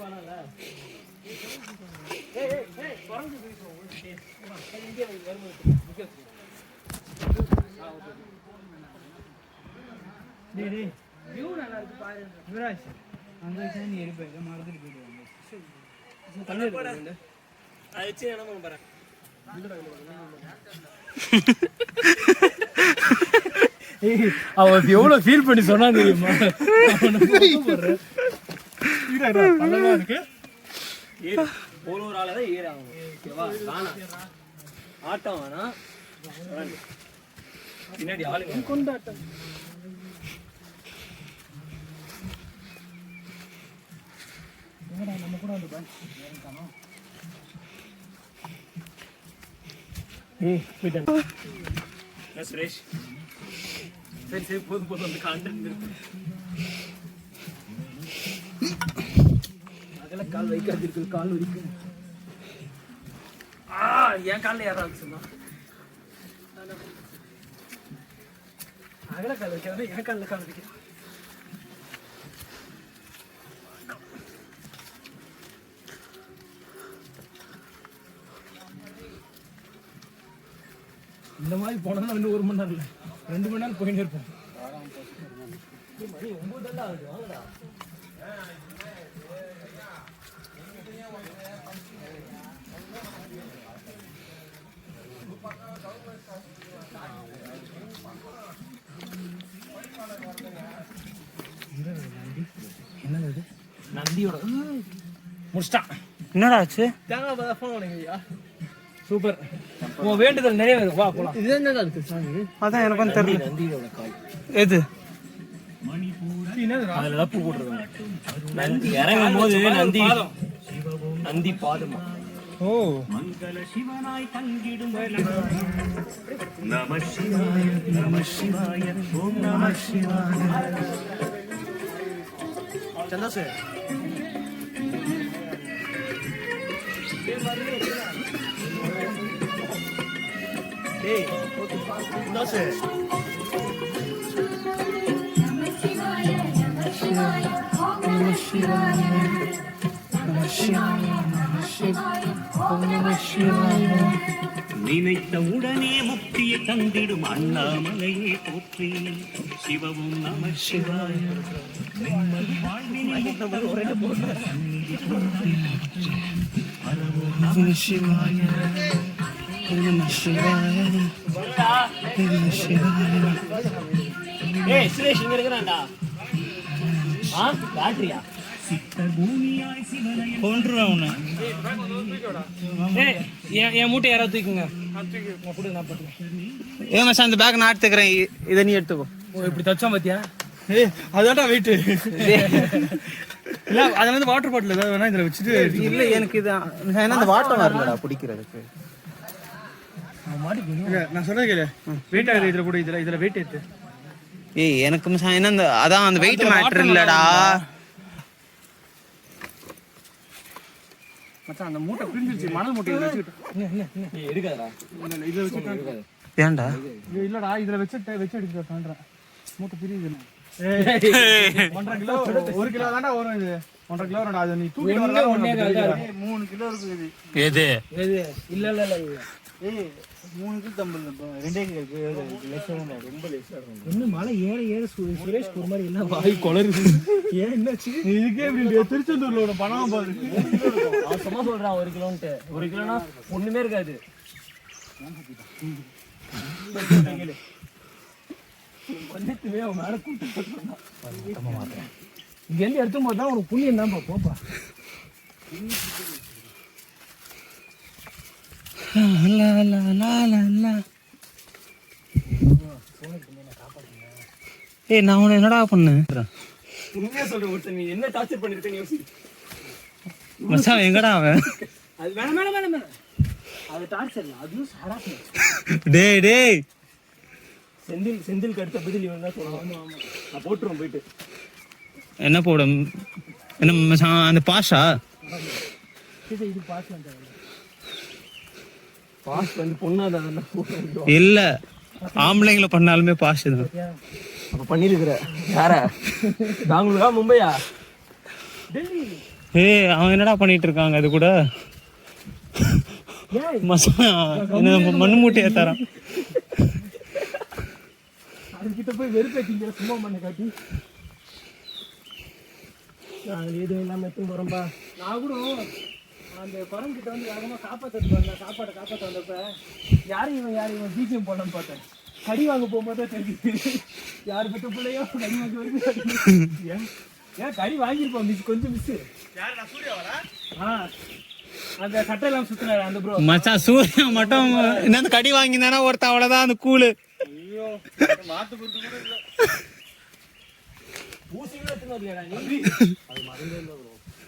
அவன் எவ்வளவு ஃபீல் பண்ணி சொன்னா தெரியுமா? ஒரு ஆளதான் ஏறாங்க. ஆட்டம் வேணா, பின்னாடி ஆளு கொண்டாட்டம். நம்ம கூட வந்து பாரு. போயிட்டாங்க. சுரேஷ் சரி போதும் அந்த கான்டென்ட் அதெல்லாம் கால் வைக்காது இருக்கு, கால் வலிக்கும். என் காலில் யாராவது சொன்னா அகல கால் வைக்காத, என் காலில் கால் வைக்க. இந்த மாதிரி போனோம்னா இன்னும் 1 மணி நேரம் இல்லை, 2 மணி நேரம் போயிட்டே இருப்போம். மணி 9 ஆகுது, வாங்கடா. என்னது நந்தியோட முடிச்சிட்டான். என்னடா ஆச்சு? தேங்காய் ஃபோன் பண்ணுங்கய்யா. சூப்பர், உன் வேண்டுதல் நிறைவேறும். வா போலாம். இது என்னடா இருக்கு சாமி? அதான் எனக்கும் தெரியல. நந்தியோட கால் எது? அதுல பூ போட்டுருக்காங்க. நந்தி இறங்கும் போது நந்தி பாதமா. ஓ மங்கள சிவனாய் தங்கிடும் நம சிவாய நம சிவாய ஓம் நம சிவாய. சந்தோஷ் டேய் சந்தோஷ் நினைத்த உடனே முக்தியை தந்திடும் அண்ணாமலையை போற்றி சிவவும் நம சிவாய. நிம்மதி வாழ்வினை சிவாய ஏய் சுரேஷ் இங்க இருக்கறான்டா. பேட்டரியா பூமியாய் சிவனை கொன்றுவேன் உன்னை. ஏய் என் மூட்டை யாராவது தூக்குங்க. நான் ஏ மச்சான், அந்த பேக் நான் எடுத்துக்கிறேன், இதை நீ எடுத்துக்கோ. ஓ இப்படி தச்சான் பாத்தியா? அதான்டா வெயிட் இல்ல, அதை வந்து வாட்டர் பாட்டில் ஏதாவது வேணா இதில் வச்சுட்டு. இல்லை எனக்கு இது ஏன்னா அந்த வாட்டம் வரலடா பிடிக்கிறதுக்கு. நான் சொல்றது கேளு, வெயிட் ஆகுது இதில் கூட, இதில் வெயிட் ஏற்று. ஏய் எனக்கு மச்சான் என்ன அந்த அதான் அந்த வெயிட் மேட்டர் இல்லடா மச்சான். அந்த மூட்டை பிரிஞ்சிருச்சு, மணல் மூட்டை இதில் வச்சுக்கிட்டு எடுக்காதடா. இதில் வச்சுட்டு. ஏன்டா? இல்லடா, இதில் வச்சு எடுத்துட்டு பண்றேன். மூட்டை பிரியுது. 1.5 கிலோ 1 கிலோ தான்டா வரும். இது 1.5 கிலோ வரும்டா. அது நீ தூக்கிட்டு வரதா 3 கிலோ இருக்குது. எது? இல்ல இல்ல இல்ல ஏய் 3 கிலோ தம்பல் 2 கிலோ லேசா ரொம்ப லேசா இருக்கும். என்ன மலை ஏற சுரேஷ் ஒரு மாதிரி என்ன வாய் கொளருது. ஏன் என்னாச்சு? இதுக்கே இப்படி திருச்செந்தூர்ல ஒரு பணம் பாரு. அவன் சும்மா சொல்றான் 1 கிலோன்ட்டு. 1 கிலோனா ஒண்ணுமே இருக்காது. வந்துட்டுமே அவன் மேல கூட்டு இங்க இருந்து எடுத்தும் போது தான் உனக்கு புண்ணியம் தான் போப்பா. ஏய் நான் உன்னை என்னடா பண்ணேன்? உண்மையா சொல்றேன், ஒருத்தன் நீ என்ன டார்ச்சர் பண்ணிருக்கேன்னு யோசி. மச்சான் எங்கடா அவன்? அது வேணாம் அது டார்ச்சர் இல்லை, அதுவும் சாராசம். டேய் செந்தில் கடுத்த பதில் இவன் தான் சொல்லுவான். நான் போட்டுருவோம் போயிட்டு. என்ன போடும்? என்ன மச்சான் அந்த பாஷா? இது பாஸ் வந்து பொண்ணாத இல்ல, ஆம்பளைங்களை பண்ணாலுமே பாஷ் தான். அப்ப பண்ணிருக்கிற யாரா? பெங்களூரா மும்பையா? ஏய் அவன் என்னடா பண்ணிட்டு இருக்காங்க அது கூட? மச்சான் மண்ணு மூட்டையை தரான். அதுக்கிட்ட போய் வெறுப்பேற்றிங்க சும்மா மண்ணை காட்டி. நான் எதுவும் இல்லாமல் எடுத்து போகிறோம்பா. நான் கூட அந்த குரங்கிட்ட வந்து வேகமாக காப்பாற்ற சாப்பாட்டை காப்பாற்ற வந்தப்ப யாரும் இவன் பிஜிஎம் போடலான்னு பார்த்தேன். கடி வாங்க போகும்போது தெரிஞ்சு யார் பெற்ற பிள்ளையோ கடி வாங்க வரைக்கும் ஏன் கடி வாங்கியிருப்போம். மிஸ் கொஞ்சம் மிஸ். அந்த சட்டையெல்லாம் சுற்றுனாரு அந்த ப்ரோ. மச்சான் சூர்யா மட்டும் என்ன கடி வாங்கினானா ஒருத்த அவ்வளோதான் அந்த கூழு. ஊசி கூட எடுத்துன்னு வரலையாடா நீ? அது மறந்தே இல்லை ப்ரோ.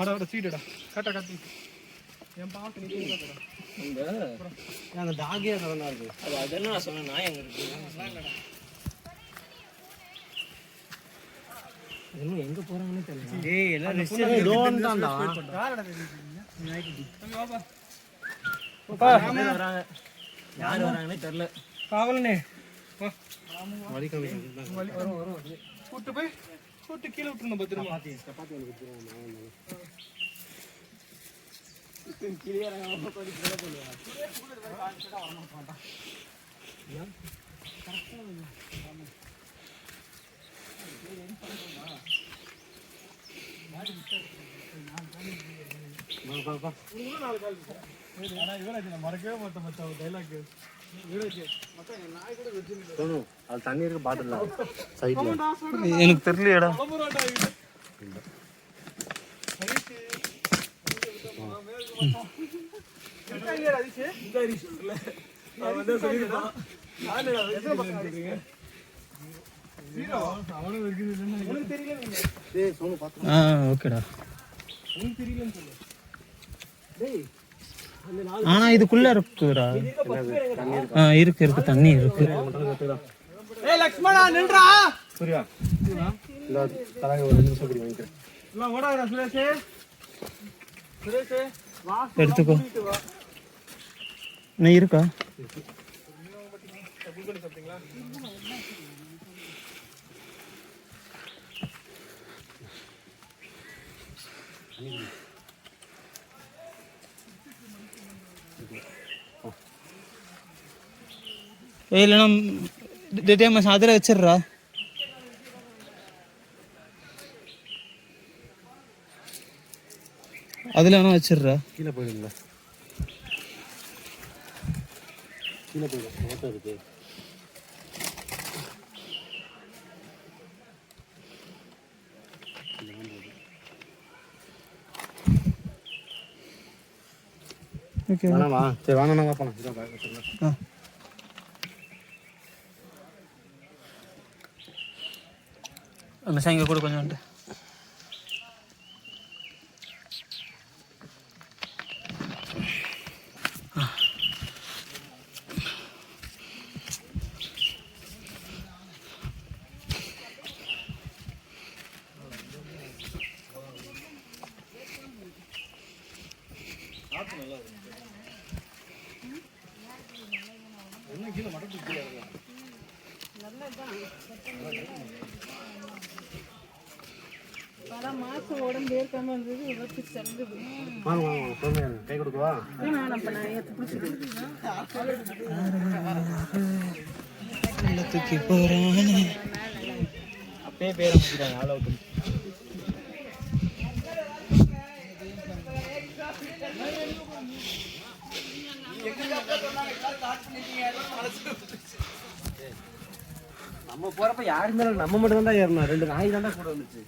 அட சீடடா கட்ட கட்டி என் பாட்டு நிக்கிறடா அந்த டாகே நல்லா இருக்கு. அதெல்லாம் நான் சொன்னேன். நாய் அங்க இருக்கு. இன்னும் எங்க போறாங்கன்னு தெரியல. டேய் எல்லாம் ரெஸ்ட் டோன் தான்டா. யாரடா தெரியுங்க நைட் வாப்பா வராங்க. யார் வராங்கன்னே தெரியல. காவலனே வா வலி காமிங்க. வலி வரும் கூட்டு போய் கூட்டு கீழ விட்டுறணும் பத்திரமா சப்பாத்தி வந்து குடுத்துறோம். மறக்கவே மாட்டேன் மச்சான் டைலாக் அது தண்ணி இருக்கு பாட்டில் சைட்ல. எனக்கு தெரியலையடா. ஓகேடா. ஆனா இதுக்குள்ள இருக்குடா. இருக்கு தண்ணி இருக்கு. ஏய் லக்ஷ்மணா நில்றா. சூர்யா இந்த தலங்க ஒரு நிமிஷம் இப்படி வாங்கிக்கிறேன். எல்லாம் ஓடாதடா சுரேஷ். சுரேஷ் வா எடுத்துக்கோ. நீ இருக்கா? இல்லைன்னா டேமஸ் அதில் வச்சிடுறா. அதில் வேணா வச்சிடுறா. கீழே போயிடுங்களா? கீழே போயிடும். ஓட்டம் இருக்கு. ஓகே வேணாமா? சரி வேணா போலாம். இதான் வச்சுருங்க. அந்த சாயங்க கூட கொஞ்சம் வந்துட்டு வாங்க கை கொடுக்கவா? தூக்கி போறானே. அப்பயே பேர முடிக்கிறாங்க ஆல் அவுட். நம்ம போறப்ப யாருமே நம்ம மட்டும் தான் ஏறணும். 2 நாய் தான் கூட வந்துச்சு.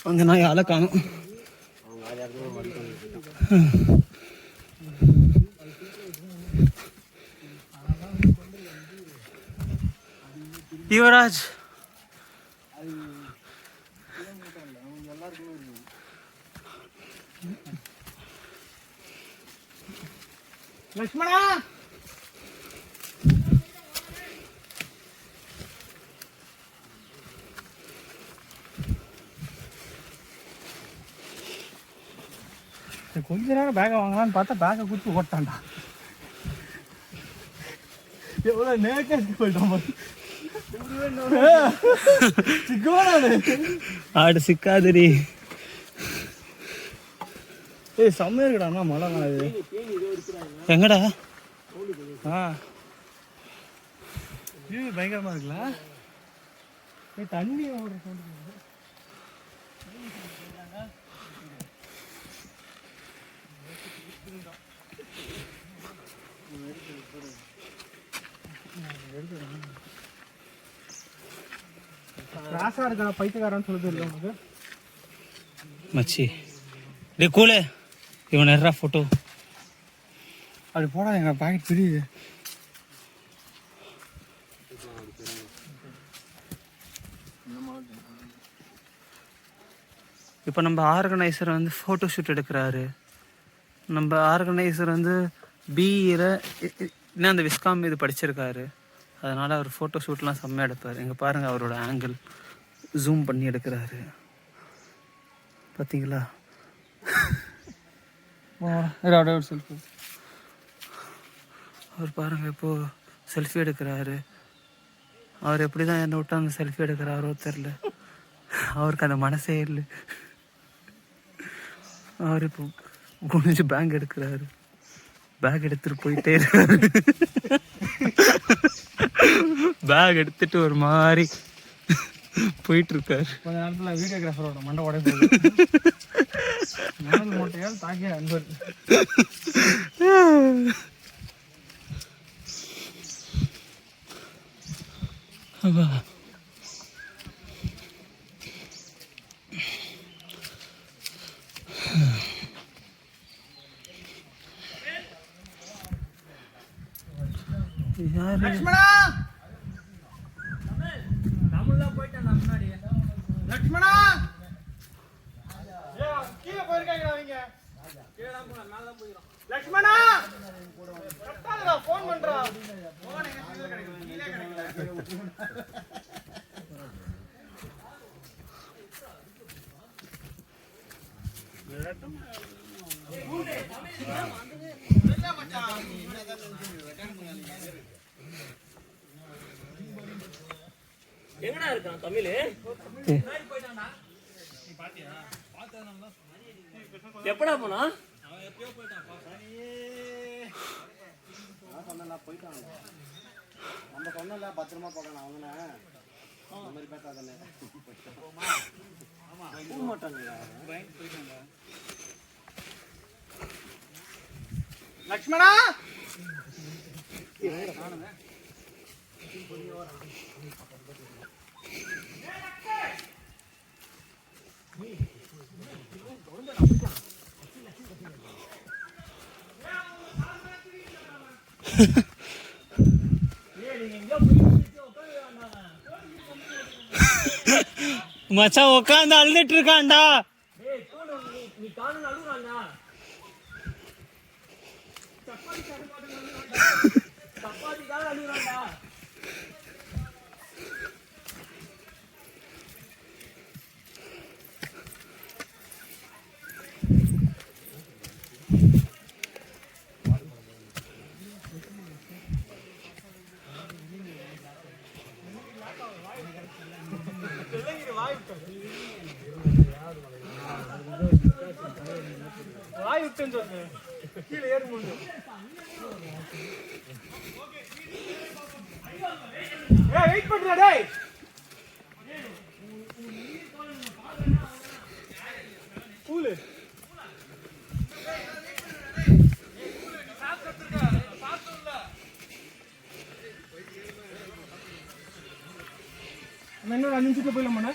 அங்கே நான் ஆளை காணும். யுவராஜ் லக்ஷ்மணா கொஞ்ச நேரம் பேக்கை வாங்கலான்னு பார்த்தா பேக்கை குத்து ஓட்டான்டா. எவ்வளோ நேக்க போயிட்டான். ஆடு சிக்காதுரி. ஏய் செம்மையா இருக்குடா மழை இது. எங்கடா? வியூ பயங்கரமா இருக்குல்ல. தண்ணி ஓடுற கிராஸா இருக்கா பைத்தியக்காரன்னு சொல்லுது இல்லை உனக்கு மச்சி டே கூலே இவன் நேரா ஃபோட்டோ அப்படி போடா எங்க பாக்கெட் தெரியுது. இப்போ நம்ம ஆர்கனைசர் வந்து ஃபோட்டோ ஷூட் எடுக்கிறாரு. நம்ம ஆர்கனைசர் வந்து பிஇயில் இன்னும் அந்த விஸ்காம் இது படிச்சிருக்காரு. அதனால் அவர் ஃபோட்டோ ஷூட்லாம் செம்மையாக எடுப்பார். இங்கே பாருங்கள் அவரோட ஆங்கிள் ஜூம் பண்ணி எடுக்கிறாரு பார்த்தீங்களா? செல்ஃபி அவர் பாருங்கள் இப்போது செல்ஃபி எடுக்கிறாரு. அவர் எப்படி தான் என்னை விட்டு அந்த செல்ஃபி எடுக்கிறாரோ தெரில. அவருக்கு அந்த மனசே இல்லை. அவர் இப்போ குனிஞ்சு பேக் எடுக்கிறாரு. பேக் எடுத்துட்டு போயிட்டே இருக்காரு. பேக் எடுத்துட்டு ஒரு மாதிரி போயிட்டு இருக்காரு. கொஞ்ச நேரத்தில் வீடியோகிராஃபரோட மண்டை உடைய போகுது. மூட்டையால் தாக்கிய அன்பர். லட்சுமணா லட்சுமணா கீழே போயிருக்காங்க அவங்க. லட்சுமணா போன் பண்றா. எங்கடா இருக்கான் தமிழ்? எப்படா போனா? நம்ம சொன்னல பத்திரமா போகணும். அவங்க அந்த மாதிரி பேசாதானே போக மாட்டாங்க. லட்சுமணா மச்சான் உட்காந்து அழுதுட்டு இருக்கான்டா. நீ காணும் அழுகுறான்டா. சப்பாத்திக்காக அழுகுறான்டா. வாய் விட்டுன்னு சொல்லு. கீழே ஏறு முடியும். வெயிட் பண்றா டேய். கூலு இன்னொரு 5 நிமிஷத்துல போயிடலாமாண்ணா?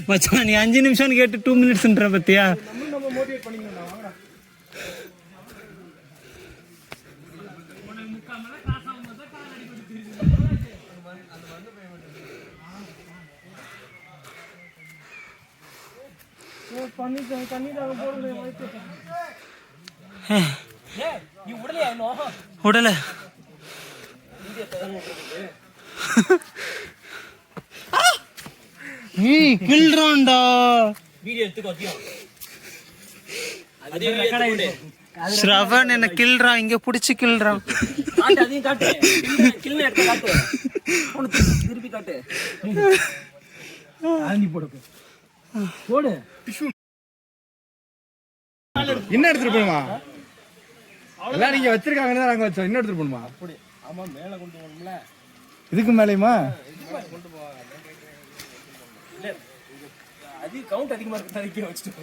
மச்சான் நீ 5 நிமிஷம்னு கேட்டு 2 மினிட்ஸ்ன்ற பத்தியா? நம்ம மோட்டிவேட் பண்ணிக்கணும். வாங்கடா. தண்ணி தாங்க போடுங்க. நீ உடலையா இன்னும்? உடல கில்றான்டா. வீடியோ எடுத்துக்கோ. ஸ்ரவன் என்ன கில்றான். இங்க புடிச்சு கில்றான். காட்டு, அதையும் காட்டு. கில்ல எடுத்து காட்டு. திருப்பி காட்டு. ஆண்டி போடு போடு. என்ன எடுத்துட்டு போணுமா? எல்லாம் நீங்க வச்சிருக்காங்கன்னு நாங்க வச்சோம். இன்னும் எடுத்துட்டு போணுமா? அப்படி ஆமா, மேல கொண்டு போகணும்ல. இதுக்கு மேலேயுமா கொண்டு போவாங்க. இல்ல அது கவுண்ட் அதிகமா இருக்கு. தரைக்கு வச்சுட்டு போ.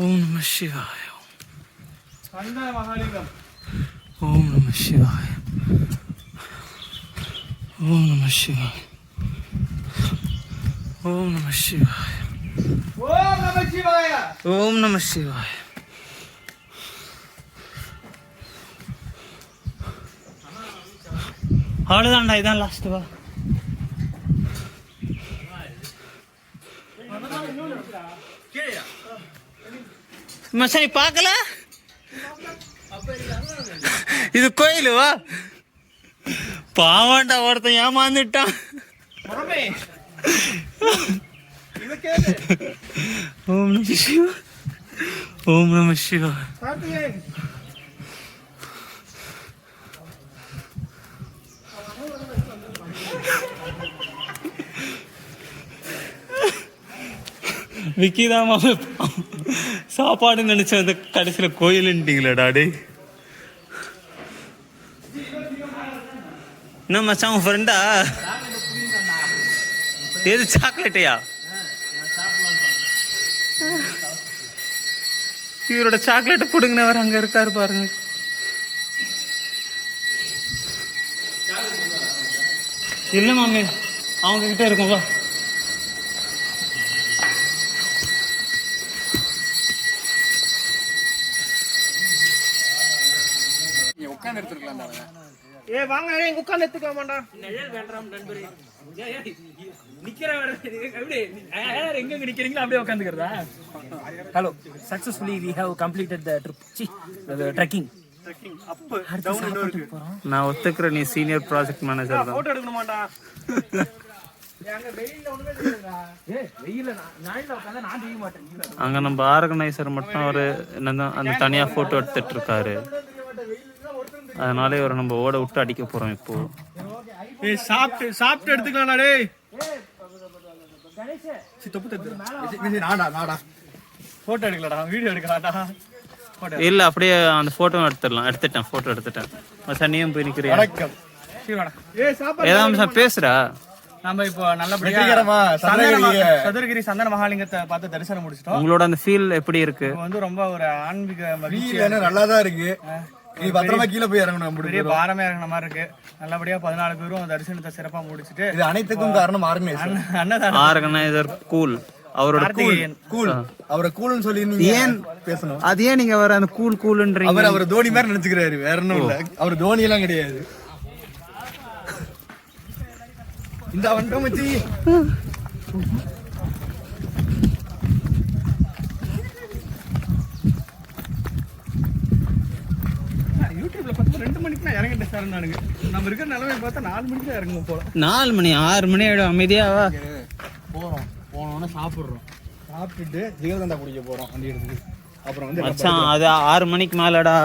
ஓம் நம சிவாய. சந்தன மகாலிங்கம். ஓம் நம சிவாய. ஓம் நம சிவாய. ஓம் நம சிவாய. ஓம் நம சிவாய. ஓம் நம சிவாய. அவ்வளோதான்டா, இதான் லாஸ்ட். வா மச்சான், நீ பார்க்கல? இது கோயில். வா பாவாண்டா, ஒருத்தன் ஏமாந்துட்டான். ஓம் நம சிவா. ஓம் நம சிவா. விக்கிதாமா சாப்பாடு நினைச்ச அந்த கடைசியில் கோயிலுன்ட்டீங்களா டே? என்ன மச்சான், உன் ஃப்ரெண்டா? எது சாக்லேட்டையா? இவரோட சாக்லேட்டை பிடுங்கினவர் அங்க இருக்காரு பாருங்க. இல்லை மாமே, அவங்க கிட்ட இருக்கும். வா உட்காந்து எடுத்துருக்கலாம். ஏ வாங்க, இங்க உட்கார்ந்து எடுத்துக்கலாமாடா? எங்க நிக்கிறீங்களோ அப்படியே உட்காந்துக்கிறதா? Hello, successfully we have completed the trekking. நான் ஒத்துக்கிறேன், நீ சீனியர் ப்ராஜெக்ட் மேனேஜர் தான். போட்டோ எடுக்கணுமாடா? அங்க நம்ம ஆர்கனைசர் மட்டும் ஒரு என்னதான் அந்த தனியா போட்டோ எடுத்துட்டு இருக்காரு. அதனால இவரை நம்ம ஓட விட்டு அடிக்க போறோம் இப்போ. ஏய், சாப்பிட்டு எடுத்துக்கலாம்டா டேய். நாடா போட்டோ எடுக்கலடா, வீடியோ எடுக்கலாம்டா. இல்ல, அப்படியே அந்த போட்டோ எடுத்துட்டேன். போட்டோ எடுத்துட்டேன். மச்சான், நீயும் போய் நிக்கிறியா? ஏய், சாப்பாடு ஏதாவது பேசுறா. நம்ம இப்போ நல்லபடியா சதுரகிரி சந்தன மகாலிங்கத்தை பார்த்து தரிசனம் முடிச்சிட்டோம். உங்களோட அந்த ஃபீல் எப்படி இருக்கு? வந்து ரொம்ப ஒரு ஆன்மீக மகிழ்ச்சி. நல்லாதான் இருக்கு. நீ பத்திரமா கீழே போய் இறங்கணும். பெரிய பாரமே இறங்கின மாதிரி இருக்கு. நல்லபடியா 14 பேரும் தரிசனத்தை சிறப்பா முடிச்சுட்டு, இது அனைத்துக்கும் காரணம் ஆர்கனைசர் கூல். அவரோட கூல் அவரை கூல்னு சொல்லி ஏன் பேசணும்? அது ஏன் நீங்க அவர் அந்த கூல்ன்றீங்க? அவர் தோனி மாதிரி நினைச்சுக்கிறாரு, வேற ஒண்ணும் இல்ல. அவர் தோனி எல்லாம் கிடையாது. இந்த வந்துட்டோம் மச்சி. யூடியூப்ல 2 மணிக்கு நான் இறங்கிட்டேன் சார். நானுங்க நம்ம இருக்கிற நிலைமை பார்த்தா 4 மணிக்கு தான் இறங்குவோம் போல. 4 மணி 6 மணி ஆயிடும். அமைதியாவா போனோம்னா சாப்பிட்டுட்டு ஜீவதண்டா குடிக்க போறோம் வண்டி எடுத்து. அப்புறம் வந்து மச்சான், அது 6 மணிக்கு மேலடா.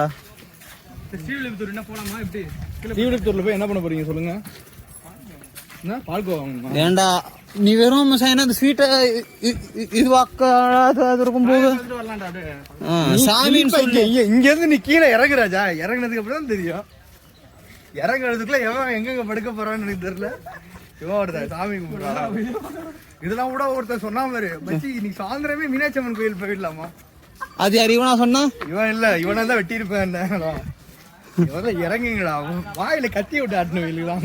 ஸ்ரீவில்லிபுத்தூர் என்ன போலாமா? எப்படி ஸ்ரீவில்லிபுத்தூர்ல போய் என்ன பண்ண போறீங்க சொல்லுங்க? ஏண்டா நீ வெறும் அந்த ஸ்வீட்டை இதுவாக்காது இருக்கும் போது சாமின்னு சொல்லி இங்க இருந்து நீ கீழே இறங்குறாஜா. இறங்குனதுக்கு அப்புறம் தான் தெரியும். இறங்குறதுக்குள்ள எவன் எங்க படுக்க போறான்னு எனக்கு தெரியல. இவன் ஒருத்தர் சாமி கும்பிடுறாரா? இதெல்லாம் கூட ஒருத்தர் சொன்னா மாதிரி மச்சி இன்னைக்கு சாயந்தரமே மீனாட்சி அம்மன் கோயில் போயிடலாமா? அது யார் இவனா சொன்னா? இவன் இல்ல, இவனா தான் வெட்டி இருப்பேன். இவன் இறங்குங்களா, வாயில கத்தி விட்டு ஆட்டணும் இல்லைங்களா?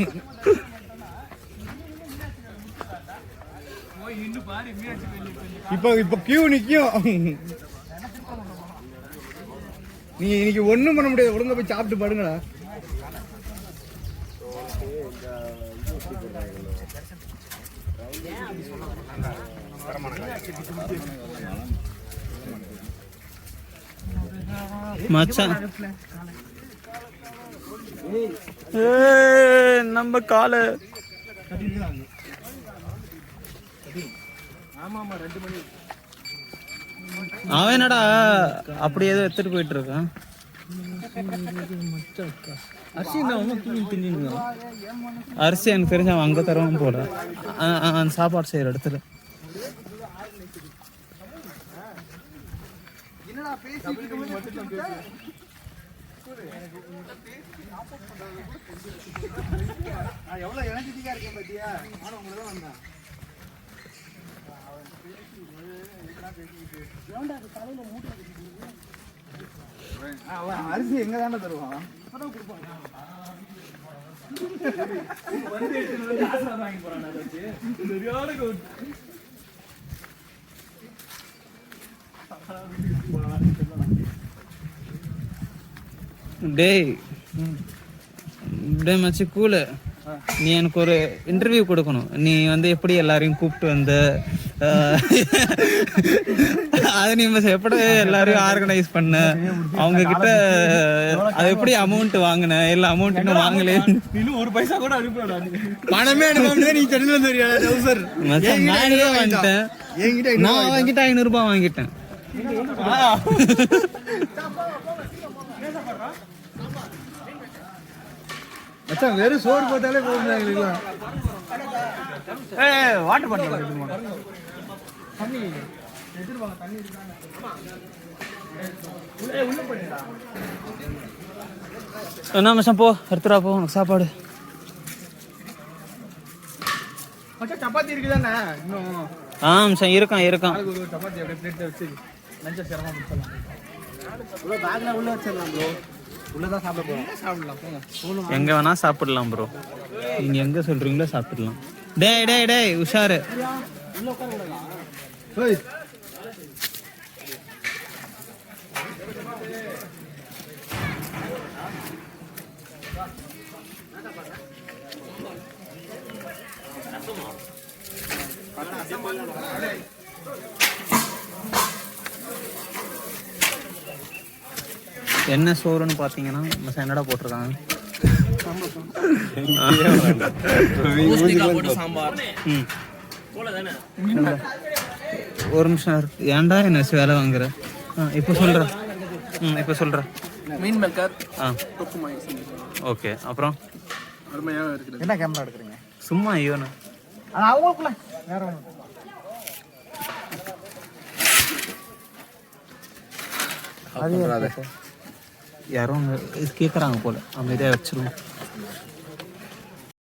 இப்ப கியூ நிக்கும். நீ இன்னைக்கு ஒண்ணும் பண்ண முடியாது. ஒழுங்கா போய் சாப்பிட்டு பாடுங்களா. மச்சான், நம்ம கால அவன் என்னடா அப்படி ஏதோ எடுத்துட்டு போயிட்டு இருக்கான். அரிசி எனக்கு தெரிஞ்ச அவன் அங்க தருவான் போல, அந்த சாப்பாடு செய்யற இடத்துல. எவ்வளவு எனர்ஜெட்டிக்கா இருக்கேன் பாத்தியா? நானும் உங்களை தான் வந்தேன். அவன் அரிசி எங்க தானே தருவான்? டேய் டேய் மச்சி கூலு, நீ எனக்கு ஒரு இன்டர்வியூ கொடுக்கணும். நீ வந்து எப்படி எல்லாரையும் கூப்பிட்டு வந்து அதை நீ எப்படி எல்லாரையும் ஆர்கனைஸ் பண்ண, அவங்க கிட்ட அது எப்படி அமௌண்ட் வாங்கின, இல்ல அமௌண்ட் இன்னும் வாங்கலே, இன்னும் ஒரு பைசா கூட அனுப்பல. பணமே அனுப்பாம நீ சென்னையில வந்துறியா டவுசர்? நானே வாங்கிட்டேன். நான் வாங்கிட்டு 500 ரூபாய் வாங்கிட்டேன். மச்சான் வெறும் சோறு போட்டாலே போதும் எங்களுக்குலாம். வாட்டர் பாட்டில் என்ன மச்சான் போ எடுத்துடா போ, உனக்கு சாப்பாடு. மச்சான் சப்பாத்தி இருக்குதானே இன்னும்? மச்சான் இருக்கான். ஒரு சப்பாத்தி அப்படியே பிளேட்ல வச்சு லஞ்சை சிரமம் முடிச்சலாம். பேக்ல உள்ள வச்சிடலாம் ப்ரோ. உள்ளதான் சாப்பிட போறோம். சாப்பிடலாம் போங்க. எங்க வேணா சாப்பிடலாம் ப்ரோ, நீங்க எங்க சொல்றீங்களோ சாப்பிடலாம். டேய் டேய் டேய் உஷாரு. என்ன சோறுன்னு பாத்தீங்கன்னா மச்சான் என்னடா போட்டிருக்காங்க? ஒரு நிமிஷம் இருக்கு. ஏன்டா என்ன வேலை வாங்குற? இப்போ சொல்ற. மீன் மேக்கர். ஓகே, அப்புறம் அருமையாக இருக்குது. என்ன கேமரா எடுக்கிறீங்க? சும்மா ஐயோண்ணா. அது அவங்களுக்குள்ள வேற ஒன்று. யாரும் கேட்குறாங்க போல, அமைதியாக வச்சிருவோம்.